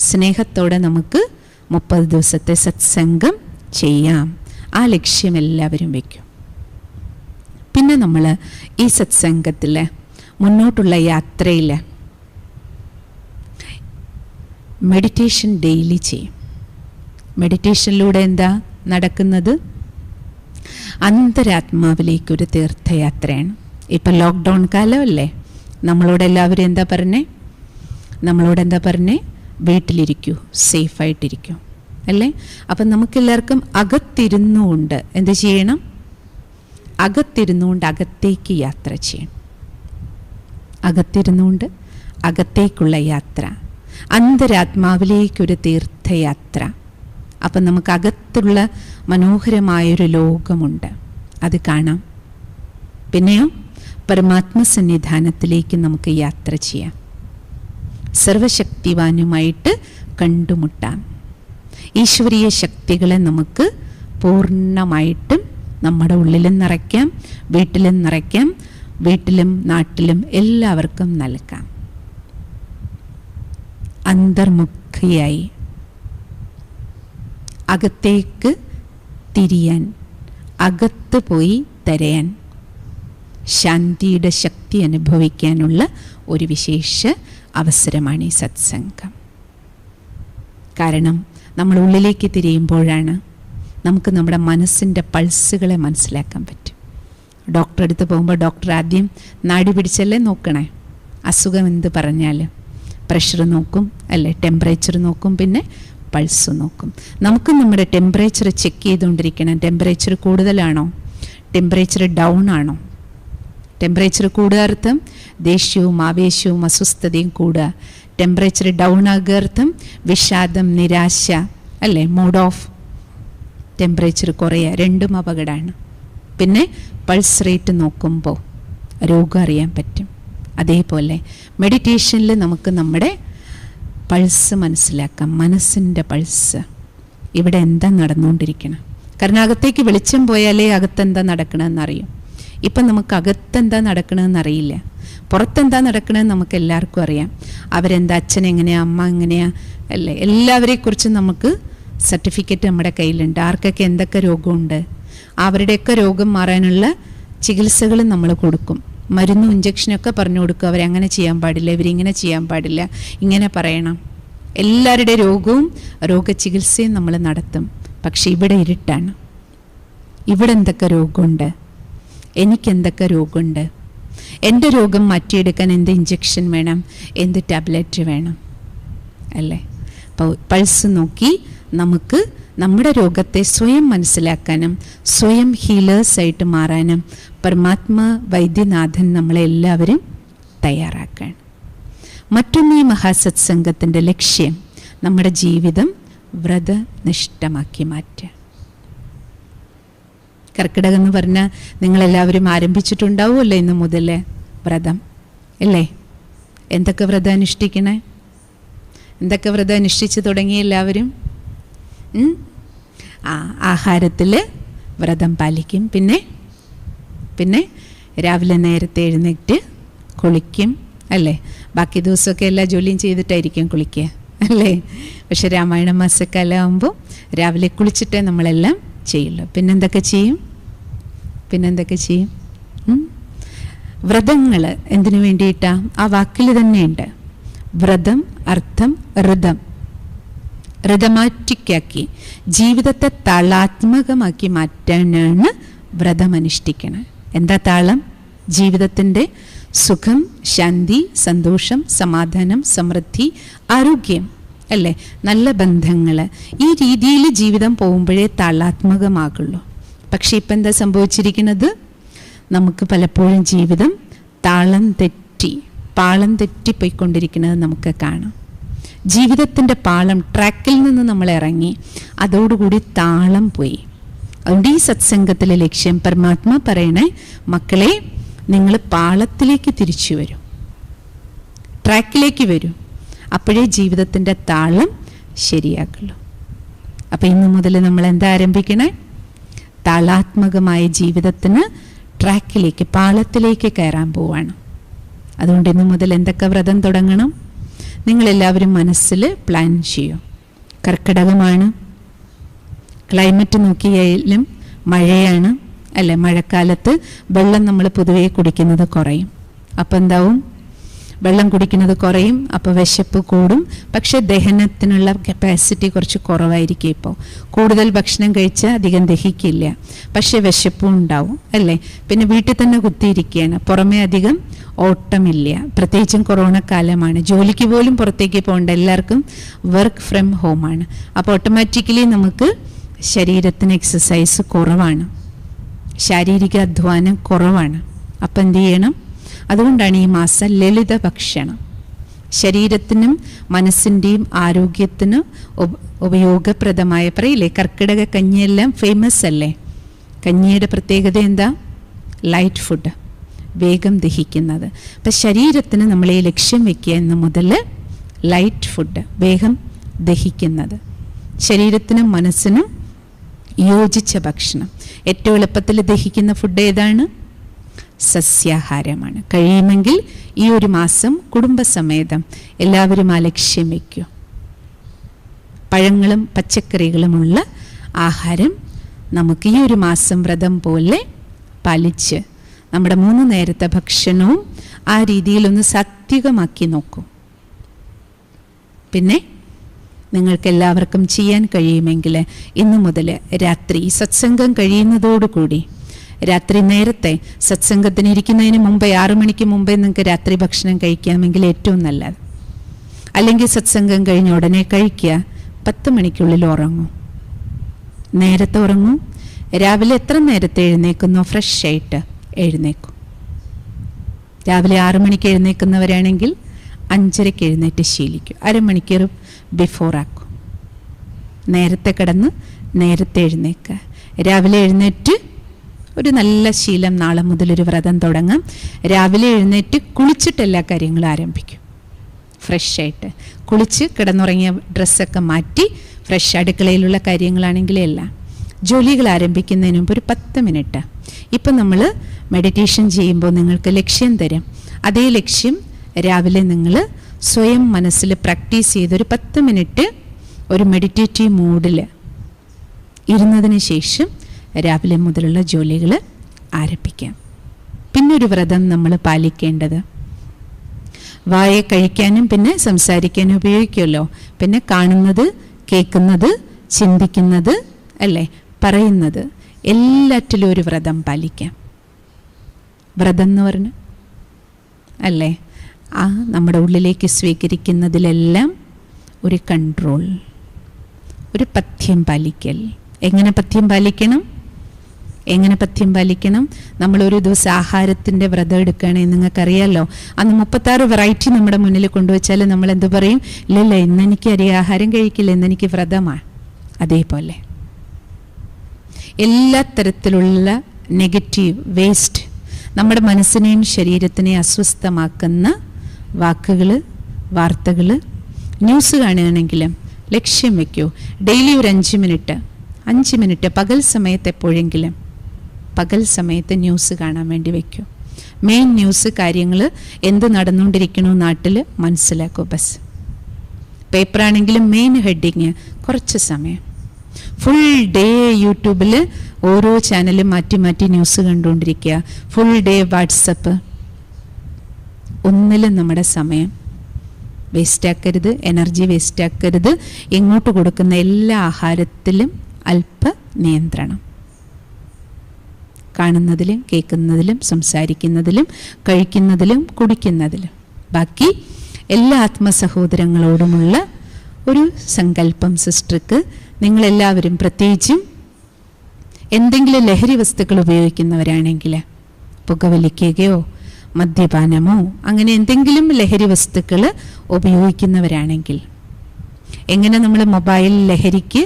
Speaker 1: സ്നേഹത്തോടെ നമുക്ക് 30 ദിവസത്തെ സത്സംഗം ചെയ്യാം. ആ ലക്ഷ്യം എല്ലാവരും വയ്ക്കും. പിന്നെ നമ്മൾ ഈ സത്സംഗത്തിൽ മുന്നോട്ടുള്ള യാത്രയിൽ മെഡിറ്റേഷൻ ഡെയിലി ചെയ്യും. മെഡിറ്റേഷനിലൂടെ എന്താ നടക്കുന്നത്? അന്തരാത്മാവിലേക്കൊരു തീർത്ഥയാത്രയാണ്. ഇപ്പം ലോക്ക്ഡൗൺ കാലമല്ലേ, നമ്മളോട് എല്ലാവരും എന്താ പറഞ്ഞേ? വീട്ടിലിരിക്കൂ, സേഫായിട്ടിരിക്കൂ അല്ലേ? അപ്പം നമുക്കെല്ലാവർക്കും അകത്തിരുന്നുകൊണ്ട് എന്ത് ചെയ്യണം? അകത്തിരുന്നുകൊണ്ട് അകത്തേക്ക് യാത്ര ചെയ്യണം. അകത്തിരുന്നുകൊണ്ട് അകത്തേക്കുള്ള യാത്ര, അന്തരാത്മാവിലേക്കൊരു തീർത്ഥയാത്ര. അപ്പം നമുക്ക് അകത്തുള്ള മനോഹരമായൊരു ലോകമുണ്ട്, അത് കാണാം. പിന്നെയോ പരമാത്മസന്നിധാനത്തിലേക്ക് നമുക്ക് യാത്ര ചെയ്യാം. സർവശക്തിവാനുമായിട്ട് കണ്ടുമുട്ടാം. ഈശ്വരീയ ശക്തികളെ നമുക്ക് പൂർണ്ണമായിട്ടും നമ്മുടെ ഉള്ളിലും നിറയ്ക്കാം, വീട്ടിലും നിറയ്ക്കാം, വീട്ടിലും നാട്ടിലും എല്ലാവർക്കും നൽകാം. അന്തർമുഖിയായി അകത്തേക്ക് തിരിയാൻ, അകത്ത് പോയി തിരയാൻ, ശാന്തിയുടെ ശക്തി അനുഭവിക്കാനുള്ള ഒരു വിശേഷ അവസരമാണ് ഈ സത്സംഗം. കാരണം നമ്മൾ ഉള്ളിലേക്ക് തിരിയുമ്പോഴാണ് നമുക്ക് നമ്മുടെ മനസ്സിൻ്റെ പൾസുകളെ മനസ്സിലാക്കാൻ പറ്റും. ഡോക്ടറെ അടുത്ത് പോകുമ്പോൾ ഡോക്ടർ ആദ്യം നാടി പിടിച്ചല്ലേ നോക്കണേ, അസുഖം എന്ത് പറഞ്ഞാൽ പ്രഷർ നോക്കും അല്ലേ, ടെമ്പറേച്ചർ നോക്കും, പിന്നെ പൾസ് നോക്കും. നമുക്ക് നമ്മുടെ ടെമ്പറേച്ചർ ചെക്ക് ചെയ്തുകൊണ്ടിരിക്കണം. ടെമ്പറേച്ചർ കൂടുതലാണോ, ടെമ്പറേച്ചർ ഡൗൺ ആണോ? ടെമ്പറേച്ചർ കൂടുക അർത്ഥം ദേഷ്യവും ആവേശവും അസ്വസ്ഥതയും കൂടുക. ടെമ്പറേച്ചർ ഡൗൺ ആകുക അർത്ഥം വിഷാദം, നിരാശ അല്ലേ, മൂഡ് ഓഫ്. ടെമ്പറേച്ചർ കുറയുക, രണ്ടും അപകടമാണ്. പിന്നെ പൾസ് റേറ്റ് നോക്കുമ്പോൾ രോഗം അറിയാൻ പറ്റും. അതേപോലെ മെഡിറ്റേഷനിൽ നമുക്ക് നമ്മുടെ പൾസ് മനസ്സിലാക്കാം, മനസ്സിൻ്റെ പൾസ്. ഇവിടെ എന്താ നടന്നുകൊണ്ടിരിക്കണം? കാരണം അകത്തേക്ക് വെളിച്ചം പോയാലേ അകത്തെന്താ നടക്കണമെന്നറിയും. ഇപ്പം നമുക്ക് അകത്തെന്താ നടക്കണമെന്നറിയില്ല, പുറത്തെന്താ നടക്കണമെന്ന് നമുക്ക് എല്ലാവർക്കും അറിയാം. അവരെന്താ, അച്ഛൻ എങ്ങനെയാ, അമ്മ എങ്ങനെയാ അല്ലേ, എല്ലാവരെക്കുറിച്ചും നമുക്ക് സർട്ടിഫിക്കറ്റ് നമ്മുടെ കയ്യിലുണ്ട്. ആർക്കൊക്കെ എന്തൊക്കെ രോഗമുണ്ട്, അവരുടെയൊക്കെ രോഗം മാറാനുള്ള ചികിത്സകൾ നമ്മൾ കൊടുക്കും. മരുന്നും ഇഞ്ചക്ഷനൊക്കെ പറഞ്ഞു കൊടുക്കുക, അവരങ്ങനെ ചെയ്യാൻ പാടില്ല, ഇവരിങ്ങനെ ചെയ്യാൻ പാടില്ല, ഇങ്ങനെ പറയണം. എല്ലാവരുടെ രോഗവും രോഗചികിത്സയും നമ്മൾ നടത്തും. പക്ഷെ ഇവിടെ ഇരുട്ടാണ്. ഇവിടെ എന്തൊക്കെ രോഗമുണ്ട്, എനിക്കെന്തൊക്കെ രോഗമുണ്ട്, എൻ്റെ രോഗം മാറ്റിയെടുക്കാൻ എന്ത് ഇഞ്ചക്ഷൻ വേണം, എന്ത് ടാബ്ലറ്റ് വേണം അല്ലേ? അപ്പോൾ പൾസ് നോക്കി നമുക്ക് നമ്മുടെ രോഗത്തെ സ്വയം മനസ്സിലാക്കാനും സ്വയം ഹീലേഴ്സായിട്ട് മാറാനും പരമാത്മ വൈദ്യനാഥൻ നമ്മളെല്ലാവരും തയ്യാറാക്കാൻ. മറ്റൊന്ന്, ഈ മഹാസത്സംഗത്തിൻ്റെ ലക്ഷ്യം നമ്മുടെ ജീവിതം വ്രതനിഷ്ഠമാക്കി മാറ്റുക. കർക്കിടകം എന്ന് പറഞ്ഞാൽ നിങ്ങളെല്ലാവരും ആരംഭിച്ചിട്ടുണ്ടാവുമല്ലോ ഇന്ന് മുതൽ വ്രതം അല്ലേ? എന്തൊക്കെ വ്രതം അനുഷ്ഠിക്കണേ? എന്തൊക്കെ വ്രതം അനുഷ്ഠിച്ച് തുടങ്ങി എല്ലാവരും? ആഹാരത്തിൽ വ്രതം പാലിക്കും. പിന്നെ രാവിലെ നേരത്തെ എഴുന്നേറ്റ് കുളിക്കും അല്ലേ? ബാക്കി ദിവസമൊക്കെ എല്ലാ ജോലിയും ചെയ്തിട്ടായിരിക്കും കുളിക്കുക അല്ലേ? പക്ഷെ രാമായണ മാസക്കാലം ആകുമ്പോൾ രാവിലെ കുളിച്ചിട്ടേ നമ്മളെല്ലാം ചെയ്യുള്ളൂ. പിന്നെന്തൊക്കെ ചെയ്യും? വ്രതങ്ങൾ എന്തിനു വേണ്ടിയിട്ടാണ്? ആ വാക്കിൽ തന്നെയുണ്ട് വ്രതം, അർത്ഥം ഋതം. ഋതമാറ്റിക്കാക്കി ജീവിതത്തെ താളാത്മകമാക്കി മാറ്റാനാണ് വ്രതം അനുഷ്ഠിക്കണം. എന്താ താളം? ജീവിതത്തിൻ്റെ സുഖം, ശാന്തി, സന്തോഷം, സമാധാനം, സമൃദ്ധി, ആരോഗ്യം അല്ലേ? നല്ല ബന്ധങ്ങൾ. ഈ രീതിയിൽ ജീവിതം പോകുമ്പോഴേ താളാത്മകമാകുള്ളൂ. പക്ഷെ ഇപ്പം എന്താ സംഭവിച്ചിരിക്കുന്നത്? നമുക്ക് പലപ്പോഴും ജീവിതം പാളം തെറ്റിപ്പോയിക്കൊണ്ടിരിക്കുന്നത് നമുക്ക് കാണാം. ജീവിതത്തിൻ്റെ പാളം ട്രാക്കിൽ നിന്ന് നമ്മൾ ഇറങ്ങി, അതോടുകൂടി താളം പോയി. അതുകൊണ്ട് ഈ സത്സംഗത്തിലെ ലക്ഷ്യം പരമാത്മ പറയണേ, മക്കളെ നിങ്ങൾ പാളത്തിലേക്ക് തിരിച്ചു വരും, ട്രാക്കിലേക്ക് വരും. അപ്പോഴേ ജീവിതത്തിൻ്റെ താളം ശരിയാക്കുള്ളൂ. അപ്പം ഇന്ന് മുതൽ നമ്മൾ എന്താ ആരംഭിക്കണേ? താളാത്മകമായ ജീവിതത്തിന് ട്രാക്കിലേക്ക്, പാളത്തിലേക്ക് കയറാൻ പോവാണ്. അതുകൊണ്ട് ഇന്ന് മുതൽ എന്തൊക്കെ വ്രതം തുടങ്ങണം? നിങ്ങളെല്ലാവരും മനസ്സിൽ പ്ലാൻ ചെയ്യും. കർക്കിടകമാണ്, ക്ലൈമറ്റ് നോക്കിയാലും മഴയാണ് അല്ലേ? മഴക്കാലത്ത് വെള്ളം നമ്മൾ പൊതുവേ കുടിക്കുന്നത് കുറയും. അപ്പം എന്താവും? വെള്ളം കുടിക്കുന്നത് കുറയും, അപ്പോൾ വിശപ്പ് കൂടും. പക്ഷേ ദഹനത്തിനുള്ള കപ്പാസിറ്റി കുറച്ച് കുറവായിരിക്കും. ഇപ്പോൾ കൂടുതൽ ഭക്ഷണം കഴിച്ചാൽ അധികം ദഹിക്കില്ല, പക്ഷേ വിശപ്പും ഉണ്ടാവും അല്ലേ? പിന്നെ വീട്ടിൽ തന്നെ കുത്തിയിരിക്കുകയാണ്, പുറമേ അധികം ഓട്ടമില്ല. പ്രത്യേകിച്ചും കൊറോണ കാലമാണ്, ജോലിക്ക് പോലും പുറത്തേക്ക് പോകേണ്ട, എല്ലാവർക്കും വർക്ക് ഫ്രം ഹോമാണ്. അപ്പോൾ ഓട്ടോമാറ്റിക്കലി നമുക്ക് ശരീരത്തിന് എക്സസൈസ് കുറവാണ്, ശാരീരിക അധ്വാനം കുറവാണ്. അപ്പം എന്ത് ചെയ്യണം? അതുകൊണ്ടാണ് ഈ മാസം ലളിത ഭക്ഷണം, ശരീരത്തിനും മനസ്സിൻ്റെയും ആരോഗ്യത്തിനും ഉപയോഗപ്രദമായ. പറയില്ലേ, കർക്കിടക കഞ്ഞിയെല്ലാം ഫേമസ് അല്ലേ? കഞ്ഞിയുടെ പ്രത്യേകത എന്താ? ലൈറ്റ് ഫുഡ്, വേഗം ദഹിക്കുന്നത്. അപ്പം ശരീരത്തിന് നമ്മൾ ഈ ലക്ഷ്യം വയ്ക്കുക എന്ന് മുതൽ ലൈറ്റ് ഫുഡ്, വേഗം ദഹിക്കുന്നത്, ശരീരത്തിനും മനസ്സിനും യോജിച്ച ഭക്ഷണം. ഏറ്റവും എളുപ്പത്തിൽ ദഹിക്കുന്ന ഫുഡ് ഏതാണ്? സസ്യാഹാരമാണ്. കഴിയുമെങ്കിൽ ഈ ഒരു മാസം കുടുംബസമേതം എല്ലാവരും ആ ലക്ഷ്യം വയ്ക്കൂ. പഴങ്ങളും പച്ചക്കറികളുമുള്ള ആഹാരം നമുക്ക് ഈ ഒരു മാസം വ്രതം പോലെ പാലിച്ച് നമ്മുടെ 3 നേരത്തെ ഭക്ഷണവും ആ രീതിയിലൊന്ന് സാത്വികമാക്കി നോക്കൂ. പിന്നെ നിങ്ങൾക്കെല്ലാവർക്കും ചെയ്യാൻ കഴിയുമെങ്കിൽ ഇന്നു മുതൽ രാത്രി സത്സംഗം കഴിയുന്നതോടുകൂടി, രാത്രി നേരത്തെ സത്സംഗത്തിന് ഇരിക്കുന്നതിന് മുമ്പേ 6 മണിക്ക് മുമ്പേ നിങ്ങൾക്ക് രാത്രി ഭക്ഷണം കഴിക്കാമെങ്കിൽ ഏറ്റവും നല്ലത്. അല്ലെങ്കിൽ സത്സംഗം കഴിഞ്ഞ ഉടനെ കഴിക്കുക, 10 മണിക്കുള്ളിൽ ഉറങ്ങൂ, നേരത്തെ ഉറങ്ങൂ. രാവിലെ എത്ര നേരത്തെ എഴുന്നേക്കുന്നോ ഫ്രഷ് ആയിട്ട് എഴുന്നേക്കും. രാവിലെ 6 മണിക്ക് എഴുന്നേക്കുന്നവരാണെങ്കിൽ 5:30 എഴുന്നേറ്റ് ശീലിക്കും. അരമണിക്കൂർ ബിഫോർ ആക്കും. നേരത്തെ കിടന്ന് നേരത്തെ എഴുന്നേക്കുക. രാവിലെ എഴുന്നേറ്റ് ഒരു നല്ല ശീലം നാളെ മുതലൊരു വ്രതം തുടങ്ങാം. രാവിലെ എഴുന്നേറ്റ് കുളിച്ചിട്ട് എല്ലാ കാര്യങ്ങളും ആരംഭിക്കും. ഫ്രഷായിട്ട് കുളിച്ച് കിടന്നുറങ്ങിയ ഡ്രസ്സൊക്കെ മാറ്റി ഫ്രഷ്, അടുക്കളയിലുള്ള കാര്യങ്ങളാണെങ്കിലും എല്ലാം ജോലികൾ ആരംഭിക്കുന്നതിന് മുമ്പ് ഒരു 10 മിനിറ്റ്. ഇപ്പം നമ്മൾ മെഡിറ്റേഷൻ ചെയ്യുമ്പോൾ നിങ്ങൾക്ക് ലക്ഷ്യം തരും. അതേ ലക്ഷ്യം രാവിലെ നിങ്ങൾ സ്വയം മനസ്സിൽ പ്രാക്ടീസ് ചെയ്തൊരു 10 മിനിറ്റ് ഒരു മെഡിറ്റേറ്റീവ് മൂഡിൽ ഇരുന്നതിന് ശേഷം രാവിലെ മുതലുള്ള ജോലികൾ ആരംഭിക്കാം. പിന്നൊരു വ്രതം നമ്മൾ പാലിക്കേണ്ടത്, വായ കഴിക്കാനും പിന്നെ സംസാരിക്കാനും ഉപയോഗിക്കുമല്ലോ, പിന്നെ കാണുന്നത്, കേൾക്കുന്നത്, ചിന്തിക്കുന്നത്, അല്ലേ, പറയുന്നത്, എല്ലാറ്റിലും ഒരു വ്രതം പാലിക്കാം. വ്രതം എന്ന് പറഞ്ഞ് അല്ലേ, ആ നമ്മുടെ ഉള്ളിലേക്ക് സ്വീകരിക്കുന്നതിലെല്ലാം ഒരു കൺട്രോൾ, ഒരു പഥ്യം പാലിക്കൽ. എങ്ങനെ പഥ്യം പാലിക്കണം? നമ്മളൊരു ദിവസം ആഹാരത്തിൻ്റെ വ്രതം എടുക്കുകയാണെങ്കിൽ നിങ്ങൾക്കറിയാമല്ലോ, അന്ന് 36 വെറൈറ്റി നമ്മുടെ മുന്നിൽ കൊണ്ടുവച്ചാൽ നമ്മൾ എന്ത് പറയും? ഇല്ലല്ല, ഇന്നെനിക്ക് ആഹാരം കഴിക്കില്ല, ഇന്നെനിക്ക് വ്രതമാണ്. അതേപോലെ എല്ലാ തരത്തിലുള്ള നെഗറ്റീവ് വേസ്റ്റ്, നമ്മുടെ മനസ്സിനെയും ശരീരത്തിനെയും അസ്വസ്ഥമാക്കുന്ന വാക്കുകൾ, വാർത്തകൾ, ന്യൂസ് കാണുകയാണെങ്കിലും ലക്ഷ്യം വയ്ക്കൂ. ഡെയിലി ഒരു 5 മിനിറ്റ് പകൽ സമയത്ത്, എപ്പോഴെങ്കിലും പകൽ സമയത്ത് ന്യൂസ് കാണാൻ വേണ്ടി വയ്ക്കൂ. മെയിൻ ന്യൂസ് കാര്യങ്ങൾ എന്ത് നടന്നുകൊണ്ടിരിക്കണോ നാട്ടിൽ മനസ്സിലാക്കൂ. ബസ് പേപ്പറാണെങ്കിലും മെയിൻ ഹെഡിങ് കുറച്ച് സമയം. ഫുൾ ഡേ യൂട്യൂബിൽ ഓരോ ചാനലും മാറ്റി മാറ്റി ന്യൂസ് കണ്ടുകൊണ്ടിരിക്കുക. Full day WhatsApp. ഒന്നിലും നമ്മുടെ സമയം വേസ്റ്റാക്കരുത്, എനർജി വേസ്റ്റാക്കരുത്. എങ്ങോട്ട് കൊടുക്കുന്ന എല്ലാ ആഹാരത്തിലും അല്പ നിയന്ത്രണം. കാണുന്നതിലും കേൾക്കുന്നതിലും സംസാരിക്കുന്നതിലും കഴിക്കുന്നതിലും കുടിക്കുന്നതിലും. ബാക്കി എല്ലാ ആത്മസഹോദരങ്ങളോടുമുള്ള ഒരു സങ്കല്പം സിസ്റ്റർക്ക്. നിങ്ങളെല്ലാവരും പ്രത്യേകിച്ചും എന്തെങ്കിലും ലഹരി വസ്തുക്കൾ ഉപയോഗിക്കുന്നവരാണെങ്കിൽ, പുകവലിക്കുകയോ മദ്യപാനമോ അങ്ങനെ എന്തെങ്കിലും ലഹരി വസ്തുക്കൾ ഉപയോഗിക്കുന്നവരാണെങ്കിൽ, എങ്ങനെ നമ്മൾ മൊബൈൽ ലഹരിക്ക്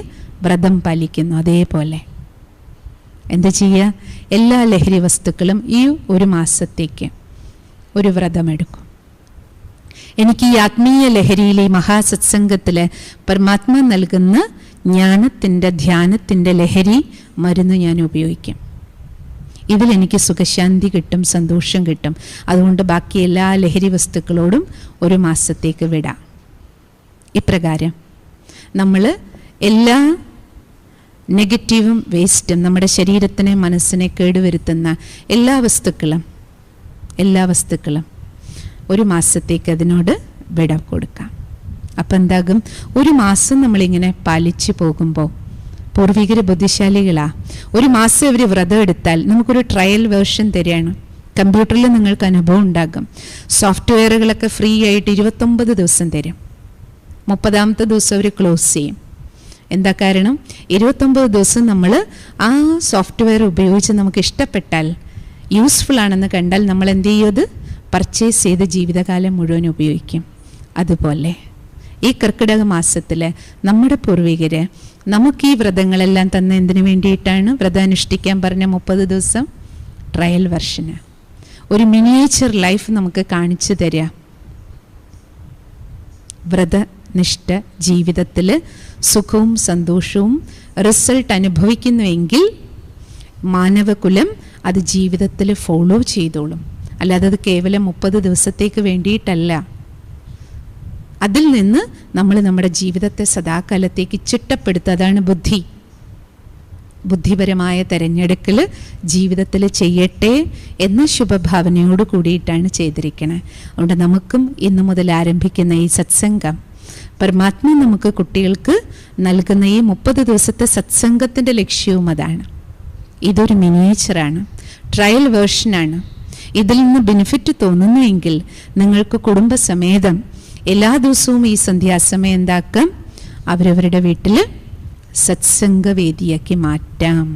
Speaker 1: വ്രതം പാലിക്കുന്നു അതേപോലെ എന്ത് ചെയ്യുക? എല്ലാ ലഹരി വസ്തുക്കളും ഈ ഒരു മാസത്തേക്ക് ഒരു വ്രതമെടുക്കും. എനിക്ക് ഈ ആത്മീയ ലഹരിയിൽ, ഈ മഹാസത്സംഗത്തിൽ പരമാത്മ നൽകുന്ന ജ്ഞാനത്തിൻ്റെ, ധ്യാനത്തിൻ്റെ ലഹരി മരുന്ന് ഞാൻ ഉപയോഗിക്കും. ഇതിലെനിക്ക് സുഖശാന്തി കിട്ടും, സന്തോഷം കിട്ടും. അതുകൊണ്ട് ബാക്കി എല്ലാ ലഹരി വസ്തുക്കളോടും ഒരു മാസത്തേക്ക് വിടാം. ഇപ്രകാരം നമ്മൾ എല്ലാ നെഗറ്റീവും വേസ്റ്റും, നമ്മുടെ ശരീരത്തിനെ മനസ്സിനെ കേടുവരുത്തുന്ന എല്ലാ വസ്തുക്കളും ഒരു മാസത്തേക്ക് അതിനോട് വിട കൊടുക്കാം. അപ്പം എന്താകും? ഒരു മാസം നമ്മളിങ്ങനെ പാലിച്ചു പോകുമ്പോൾ, പൂർവികർ ബുദ്ധിശാലികളാ, ഒരു മാസം ഇവർ വ്രതം എടുത്താൽ നമുക്കൊരു ട്രയൽ വേർഷൻ തരികയാണ്. കമ്പ്യൂട്ടറിൽ നിങ്ങൾക്ക് അനുഭവം ഉണ്ടാകും. സോഫ്റ്റ്വെയറുകളൊക്കെ ഫ്രീ ആയിട്ട് 29 ദിവസം തരും. 30ാമത്തെ ദിവസം അവർ ക്ലോസ് ചെയ്യും. എന്താ കാരണം? 29 ദിവസം നമ്മൾ ആ സോഫ്റ്റ്വെയർ ഉപയോഗിച്ച് നമുക്ക് ഇഷ്ടപ്പെട്ടാൽ, യൂസ്ഫുൾ ആണെന്ന് കണ്ടാൽ നമ്മൾ എന്ത് ചെയ്യും? അത് പർച്ചേസ് ചെയ്ത് ജീവിതകാലം മുഴുവൻ ഉപയോഗിക്കും. അതുപോലെ ഈ കർക്കിടക മാസത്തിൽ നമ്മുടെ പൂർവികർ നമുക്ക് ഈ വ്രതങ്ങളെല്ലാം തന്ന എന്തിനു വേണ്ടിയിട്ടാണ്? വ്രതം അനുഷ്ഠിക്കാൻ പറഞ്ഞ 30 ദിവസം ട്രയൽ വെർഷന്, ഒരു മിനിയേച്ചർ ലൈഫ് നമുക്ക് കാണിച്ചു തരിക. വ്രതനിഷ്ഠ ജീവിതത്തിൽ സുഖവും സന്തോഷവും റിസൾട്ട് അനുഭവിക്കുന്നുവെങ്കിൽ മാനവകുലം അത് ജീവിതത്തിൽ ഫോളോ ചെയ്തോളും. അല്ലാതെ അത് കേവലം 30 ദിവസത്തേക്ക് വേണ്ടിയിട്ടല്ല. അതിൽ നിന്ന് നമ്മൾ നമ്മുടെ ജീവിതത്തെ സദാകാലത്തേക്ക് ചിട്ടപ്പെടുത്തുക. അതാണ് ബുദ്ധിപരമായ തിരഞ്ഞെടുക്കൽ ജീവിതത്തിൽ ചെയ്യട്ടെ എന്ന ശുഭഭാവനയോട് കൂടിയിട്ടാണ് ചെയ്തിരിക്കുന്നത്. അതുകൊണ്ട് നമുക്കും ഇന്നു മുതൽ ആരംഭിക്കുന്ന ഈ സത്സംഗം, പരമാത്മ നമുക്ക് കുട്ടികൾക്ക് നൽകുന്ന ഈ 30 ദിവസത്തെ സത്സംഗത്തിൻ്റെ ലക്ഷ്യവും അതാണ്. ഇതൊരു മിനിയേച്ചറാണ്, ട്രയൽ വേർഷനാണ്. ഇതിൽ നിന്ന് ബെനിഫിറ്റ് തോന്നുന്നുവെങ്കിൽ നിങ്ങൾക്ക് കുടുംബസമേതം എല്ലാ ദിവസവും ഈ സന്ധ്യാസമയം എന്താക്കാം? അവരവരുടെ വീട്ടിൽ സത്സംഗവേദിയാക്കി മാറ്റാം.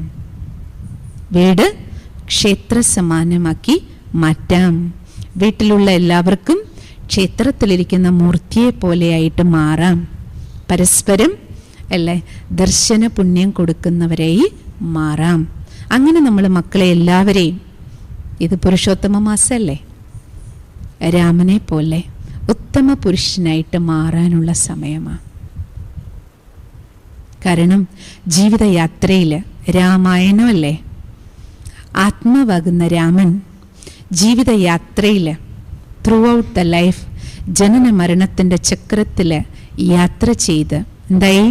Speaker 1: വീട് ക്ഷേത്ര സമാനമാക്കി മാറ്റാം. വീട്ടിലുള്ള എല്ലാവർക്കും ക്ഷേത്രത്തിലിരിക്കുന്ന മൂർത്തിയെ പോലെയായിട്ട് മാറാം. പരസ്പരം അല്ലേ ദർശന പുണ്യം കൊടുക്കുന്നവരായി മാറാം. അങ്ങനെ നമ്മൾ മക്കളെ എല്ലാവരെയും, ഇത് പുരുഷോത്തമ മാസമല്ലേ, രാമനെ പോലെ ഉത്തമ പുരുഷനായിട്ട് മാറാനുള്ള സമയമാണ്. കാരണം ജീവിതയാത്രയിൽ രാമായണമല്ലേ, ആത്മാവാകുന്ന രാമൻ ജീവിതയാത്രയിൽ ത്രൂ ഔട്ട് ദ ലൈഫ് ജനന മരണത്തിൻ്റെ ചക്രത്തിൽ യാത്ര ചെയ്ത് എന്തായി?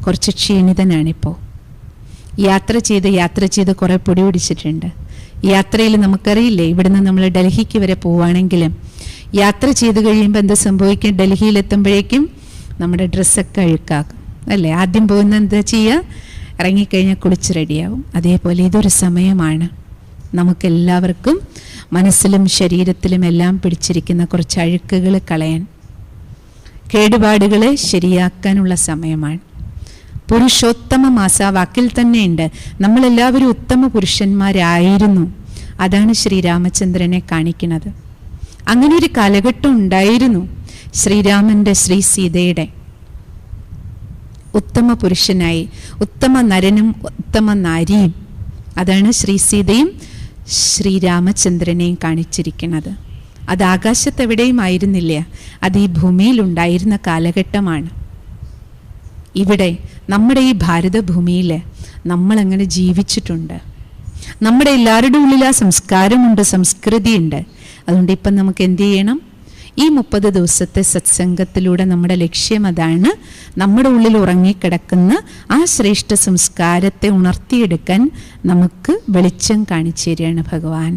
Speaker 1: കുറച്ച് ക്ഷീണിതനാണിപ്പോൾ. യാത്ര ചെയ്ത് കുറേ പൊടി പിടിച്ചിട്ടുണ്ട്. യാത്രയിൽ നമുക്കറിയില്ലേ, ഇവിടുന്ന് നമ്മൾ ഡൽഹിക്ക് വരെ പോവുകയാണെങ്കിലും യാത്ര ചെയ്ത് കഴിയുമ്പോൾ എന്താ സംഭവിക്കും? ഡൽഹിയിലെത്തുമ്പോഴേക്കും നമ്മുടെ ഡ്രസ്സൊക്കെ അഴുക്കാകും അല്ലേ? ആദ്യം പോകുന്ന എന്താ ചെയ്യുക? ഇറങ്ങിക്കഴിഞ്ഞാൽ കുളിച്ച് റെഡിയാവും. അതേപോലെ ഇതൊരു സമയമാണ് നമുക്കെല്ലാവർക്കും മനസ്സിലും ശരീരത്തിലും എല്ലാം പിടിച്ചിരിക്കുന്ന കുറച്ച് അഴുക്കുകൾ കളയാൻ, കേടുപാടുകളെ ശരിയാക്കാനുള്ള സമയമാണ്. പുരുഷോത്തമ മാസ വാക്കിൽ തന്നെയുണ്ട്, നമ്മളെല്ലാവരും ഉത്തമ പുരുഷന്മാരായിരുന്നു. അതാണ് ശ്രീരാമചന്ദ്രനെ കാണിക്കുന്നത്. അങ്ങനെ ഒരു കാലഘട്ടം ഉണ്ടായിരുന്നു. ശ്രീരാമൻ്റെ ശ്രീ സീതയുടെ ഉത്തമ പുരുഷനായി, ഉത്തമ നരനും ഉത്തമ നാരിയും, അതാണ് ശ്രീ സീതയും ശ്രീരാമചന്ദ്രനെയും കാണിച്ചിരിക്കുന്നത്. അത് ആകാശത്തെവിടെയും ആയിരുന്നില്ല, അത് ഈ ഭൂമിയിലുണ്ടായിരുന്ന കാലഘട്ടമാണ്. ഇവിടെ നമ്മുടെ ഈ ഭാരതഭൂമിയിൽ നമ്മളങ്ങനെ ജീവിച്ചിട്ടുണ്ട്. നമ്മുടെ എല്ലാവരുടെ ഉള്ളിൽ ആ സംസ്കാരമുണ്ട്, സംസ്കൃതിയുണ്ട്. അതുകൊണ്ട് ഇപ്പം നമുക്ക് എന്ത് ചെയ്യണം? ഈ 30 ദിവസത്തെ സത്സംഗത്തിലൂടെ നമ്മുടെ ലക്ഷ്യം അതാണ്. നമ്മുടെ ഉള്ളിൽ ഉറങ്ങിക്കിടക്കുന്ന ആ ശ്രേഷ്ഠ സംസ്കാരത്തെ ഉണർത്തിയെടുക്കാൻ നമുക്ക് വെളിച്ചം കാണിച്ചു തരികയാണ് ഭഗവാൻ.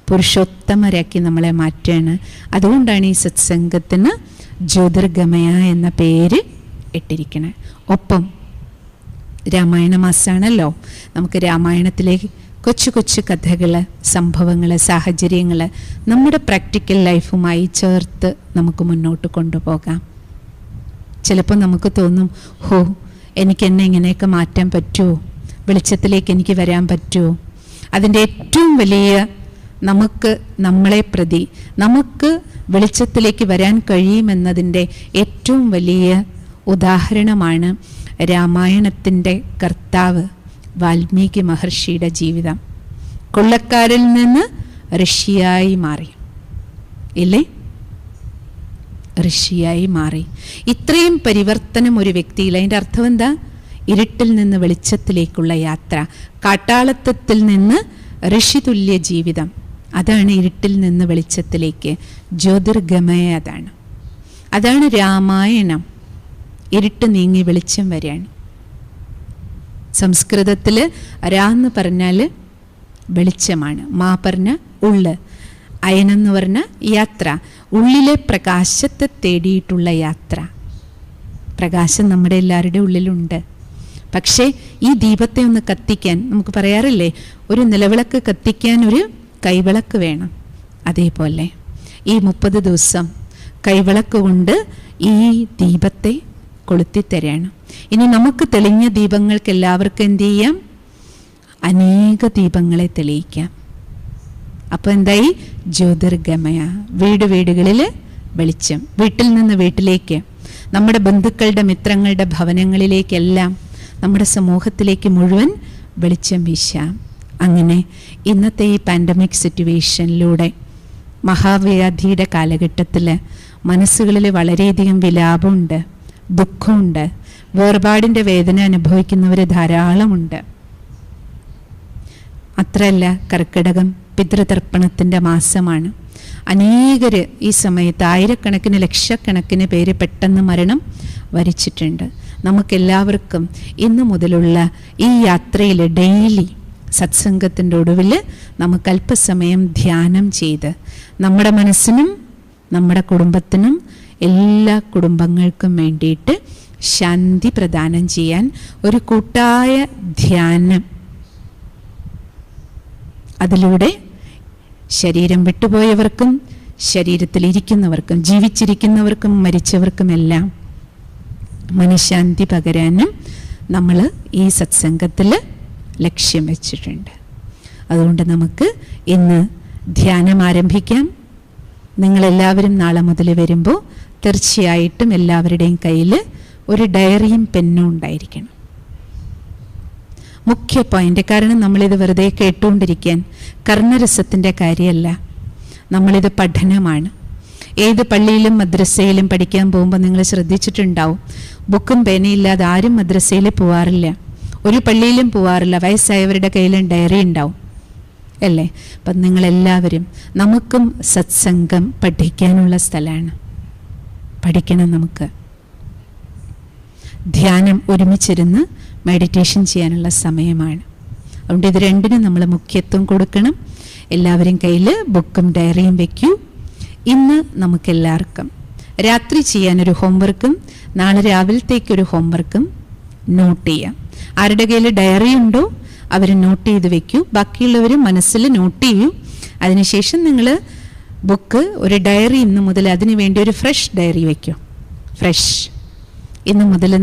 Speaker 1: പുരുഷോത്തമരാക്കി നമ്മളെ മാറ്റുകയാണ്. അതുകൊണ്ടാണ് ഈ സത്സംഗത്തിന് ജ്യോതിർഗമയ എന്ന പേര് ഇട്ടിരിക്കുന്നത്. ഒപ്പം രാമായണ മാസമാണല്ലോ, നമുക്ക് രാമായണത്തിലേക്ക് കൊച്ചു കൊച്ചു കഥകൾ, സംഭവങ്ങൾ, സാഹചര്യങ്ങൾ നമ്മുടെ പ്രാക്ടിക്കൽ ലൈഫുമായി ചേർത്ത് നമുക്ക് മുന്നോട്ട് കൊണ്ടുപോകാം. ചിലപ്പോൾ നമുക്ക് തോന്നും, ഹോ, എനിക്ക് എന്നെ ഇങ്ങനെയൊക്കെ മാറ്റാൻ പറ്റുമോ? വെളിച്ചത്തിലേക്ക് എനിക്ക് വരാൻ പറ്റുമോ? അതിൻ്റെ ഏറ്റവും വലിയ നമുക്ക് നമ്മളെ പ്രതി നമുക്ക് വെളിച്ചത്തിലേക്ക് വരാൻ കഴിയുമെന്നതിൻ്റെ ഏറ്റവും വലിയ ഉദാഹരണമാണ് രാമായണത്തിൻ്റെ കർത്താവ് വാൽമീകി മഹർഷിയുടെ ജീവിതം. കൊള്ളക്കാരിൽ നിന്ന് ഋഷിയായി മാറി, ഇല്ലേ? ഋഷിയായി മാറി. ഇത്രയും പരിവർത്തനം ഒരു വ്യക്തിയിൽ, അതിൻ്റെ അർത്ഥം എന്താ? ഇരുട്ടിൽ നിന്ന് വെളിച്ചത്തിലേക്കുള്ള യാത്ര, കാട്ടാളത്വത്തിൽ നിന്ന് ഋഷിതുല്യ ജീവിതം. അതാണ് ഇരുട്ടിൽ നിന്ന് വെളിച്ചത്തിലേക്ക്, ജ്യോതിർഗമയ. അതാണ് രാമായണം. ഇരുട്ട് നീങ്ങി വെളിച്ചം വരികയാണ്. സംസ്കൃതത്തിൽ രാ എന്ന് പറഞ്ഞാൽ വെളിച്ചമാണ്, മാ പറഞ്ഞ ഉള്ള്, അയനെന്ന് പറഞ്ഞ യാത്ര, ഉള്ളിലെ പ്രകാശത്തെ തേടിയിട്ടുള്ള യാത്ര. പ്രകാശം നമ്മുടെ എല്ലാവരുടെ ഉള്ളിലുണ്ട്. പക്ഷേ ഈ ദീപത്തെ ഒന്ന് കത്തിക്കാൻ, നമുക്ക് പറയാറില്ലേ, ഒരു നിലവിളക്ക് കത്തിക്കാൻ ഒരു കൈവിളക്ക് വേണം. അതേപോലെ ഈ 30 ദിവസം കൈവിളക്ക് കൊണ്ട് ഈ ദീപത്തെ കൊളുത്തിത്തരാണ്. ഇനി നമുക്ക് തെളിഞ്ഞ ദീപങ്ങൾക്ക് എല്ലാവർക്കും എന്ത് ചെയ്യാം? അനേക ദീപങ്ങളെ തെളിയിക്കാം. അപ്പോൾ എന്തായി? ജ്യോതിർഗമയ. വീടുകളിൽ വെളിച്ചം, വീട്ടിൽ നിന്ന് വീട്ടിലേക്ക്, നമ്മുടെ ബന്ധുക്കളുടെ മിത്രങ്ങളുടെ ഭവനങ്ങളിലേക്കെല്ലാം, നമ്മുടെ സമൂഹത്തിലേക്ക് മുഴുവൻ വെളിച്ചം വീശാം. അങ്ങനെ ഇന്നത്തെ ഈ പാൻഡമിക് സിറ്റുവേഷനിലൂടെ, മഹാവ്യാധിയുടെ കാലഘട്ടത്തിൽ മനസ്സുകളിൽ വളരെയധികം വിലാപമുണ്ട്, ദുഃഖമുണ്ട്, വേർപാടിൻ്റെ വേദന അനുഭവിക്കുന്നവർ ധാരാളമുണ്ട്. അത്രയല്ല, കർക്കിടകം പിതൃതർപ്പണത്തിൻ്റെ മാസമാണ്. അനേകർ ഈ സമയത്ത് ആയിരക്കണക്കിന് ലക്ഷക്കണക്കിന് പേര് പെട്ടെന്ന് മരണം വരിച്ചിട്ടുണ്ട്. നമുക്കെല്ലാവർക്കും ഇന്നു മുതലുള്ള ഈ യാത്രയിൽ ഡെയിലി സത്സംഗത്തിൻ്റെ ഒടുവിൽ നമുക്ക് അല്പസമയം ധ്യാനം ചെയ്ത് നമ്മുടെ മനസ്സിനും നമ്മുടെ കുടുംബത്തിനും എല്ലാ കുടുംബങ്ങൾക്കും വേണ്ടിയിട്ട് ശാന്തി പ്രദാനം ചെയ്യാൻ ഒരു കൂട്ടായ ധ്യാനം, അതിലൂടെ ശരീരം വിട്ടുപോയവർക്കും ശരീരത്തിലിരിക്കുന്നവർക്കും ജീവിച്ചിരിക്കുന്നവർക്കും മരിച്ചവർക്കുമെല്ലാം മനഃശാന്തി പകരാനും നമ്മൾ ഈ സത്സംഗത്തിൽ ലക്ഷ്യം വെച്ചിട്ടുണ്ട്. അതുകൊണ്ട് നമുക്ക് ഇന്ന് ധ്യാനം ആരംഭിക്കാം. നിങ്ങളെല്ലാവരും നാളെ മുതൽ വരുമ്പോൾ തീർച്ചയായിട്ടും എല്ലാവരുടെയും കയ്യിൽ ഒരു ഡയറിയും പെന്നും ഉണ്ടായിരിക്കണം. മുഖ്യ പോയിന്റ്, കാരണം നമ്മളിത് വെറുതെ കേട്ടുകൊണ്ടിരിക്കാൻ, കർണരസത്തിൻ്റെ കാര്യമല്ല, നമ്മളിത് പഠനമാണ്. ഏത് പള്ളിയിലും മദ്രസയിലും പഠിക്കാൻ പോകുമ്പോൾ നിങ്ങൾ ശ്രദ്ധിച്ചിട്ടുണ്ടാവും, ബുക്കും പേനയില്ലാതെ ആരും മദ്രസയിൽ പോവാറില്ല, ഒരു പള്ളിയിലും പോവാറില്ല. വയസ്സായവരുടെ കയ്യിലും ഡയറി ഉണ്ടാവും, അല്ലേ? അപ്പം നിങ്ങളെല്ലാവരും, നമുക്കും സത്സംഗം പഠിക്കാനുള്ള സ്ഥലമാണ്. പഠിക്കണം. നമുക്ക് ധ്യാനം ഒരുമിച്ചിരുന്ന് മെഡിറ്റേഷൻ ചെയ്യാനുള്ള സമയമാണ്. അതുകൊണ്ട് ഇത് രണ്ടിനും നമ്മൾ മുഖ്യത്വം കൊടുക്കണം. എല്ലാവരും കയ്യിൽ ബുക്കും ഡയറിയും വയ്ക്കൂ. ഇന്ന് നമുക്കെല്ലാവർക്കും രാത്രി ചെയ്യാനൊരു ഹോംവർക്കും നാളെ രാവിലത്തേക്കൊരു ഹോംവർക്കും നോട്ട് ചെയ്യാം. ആരുടെ കയ്യിൽ ഡയറി ഉണ്ടോ അവർ നോട്ട് ചെയ്ത് വെക്കൂ. ബാക്കിയുള്ളവർ മനസ്സിൽ നോട്ട് ചെയ്യൂ. അതിനുശേഷം നിങ്ങൾ ബുക്ക് ഒരു ഡയറി ഇന്ന് മുതൽ അതിന് വേണ്ടി ഒരു ഫ്രഷ് ഡയറി വയ്ക്കൂ. ഫ്രഷ് ഇന്ന് മുതൽ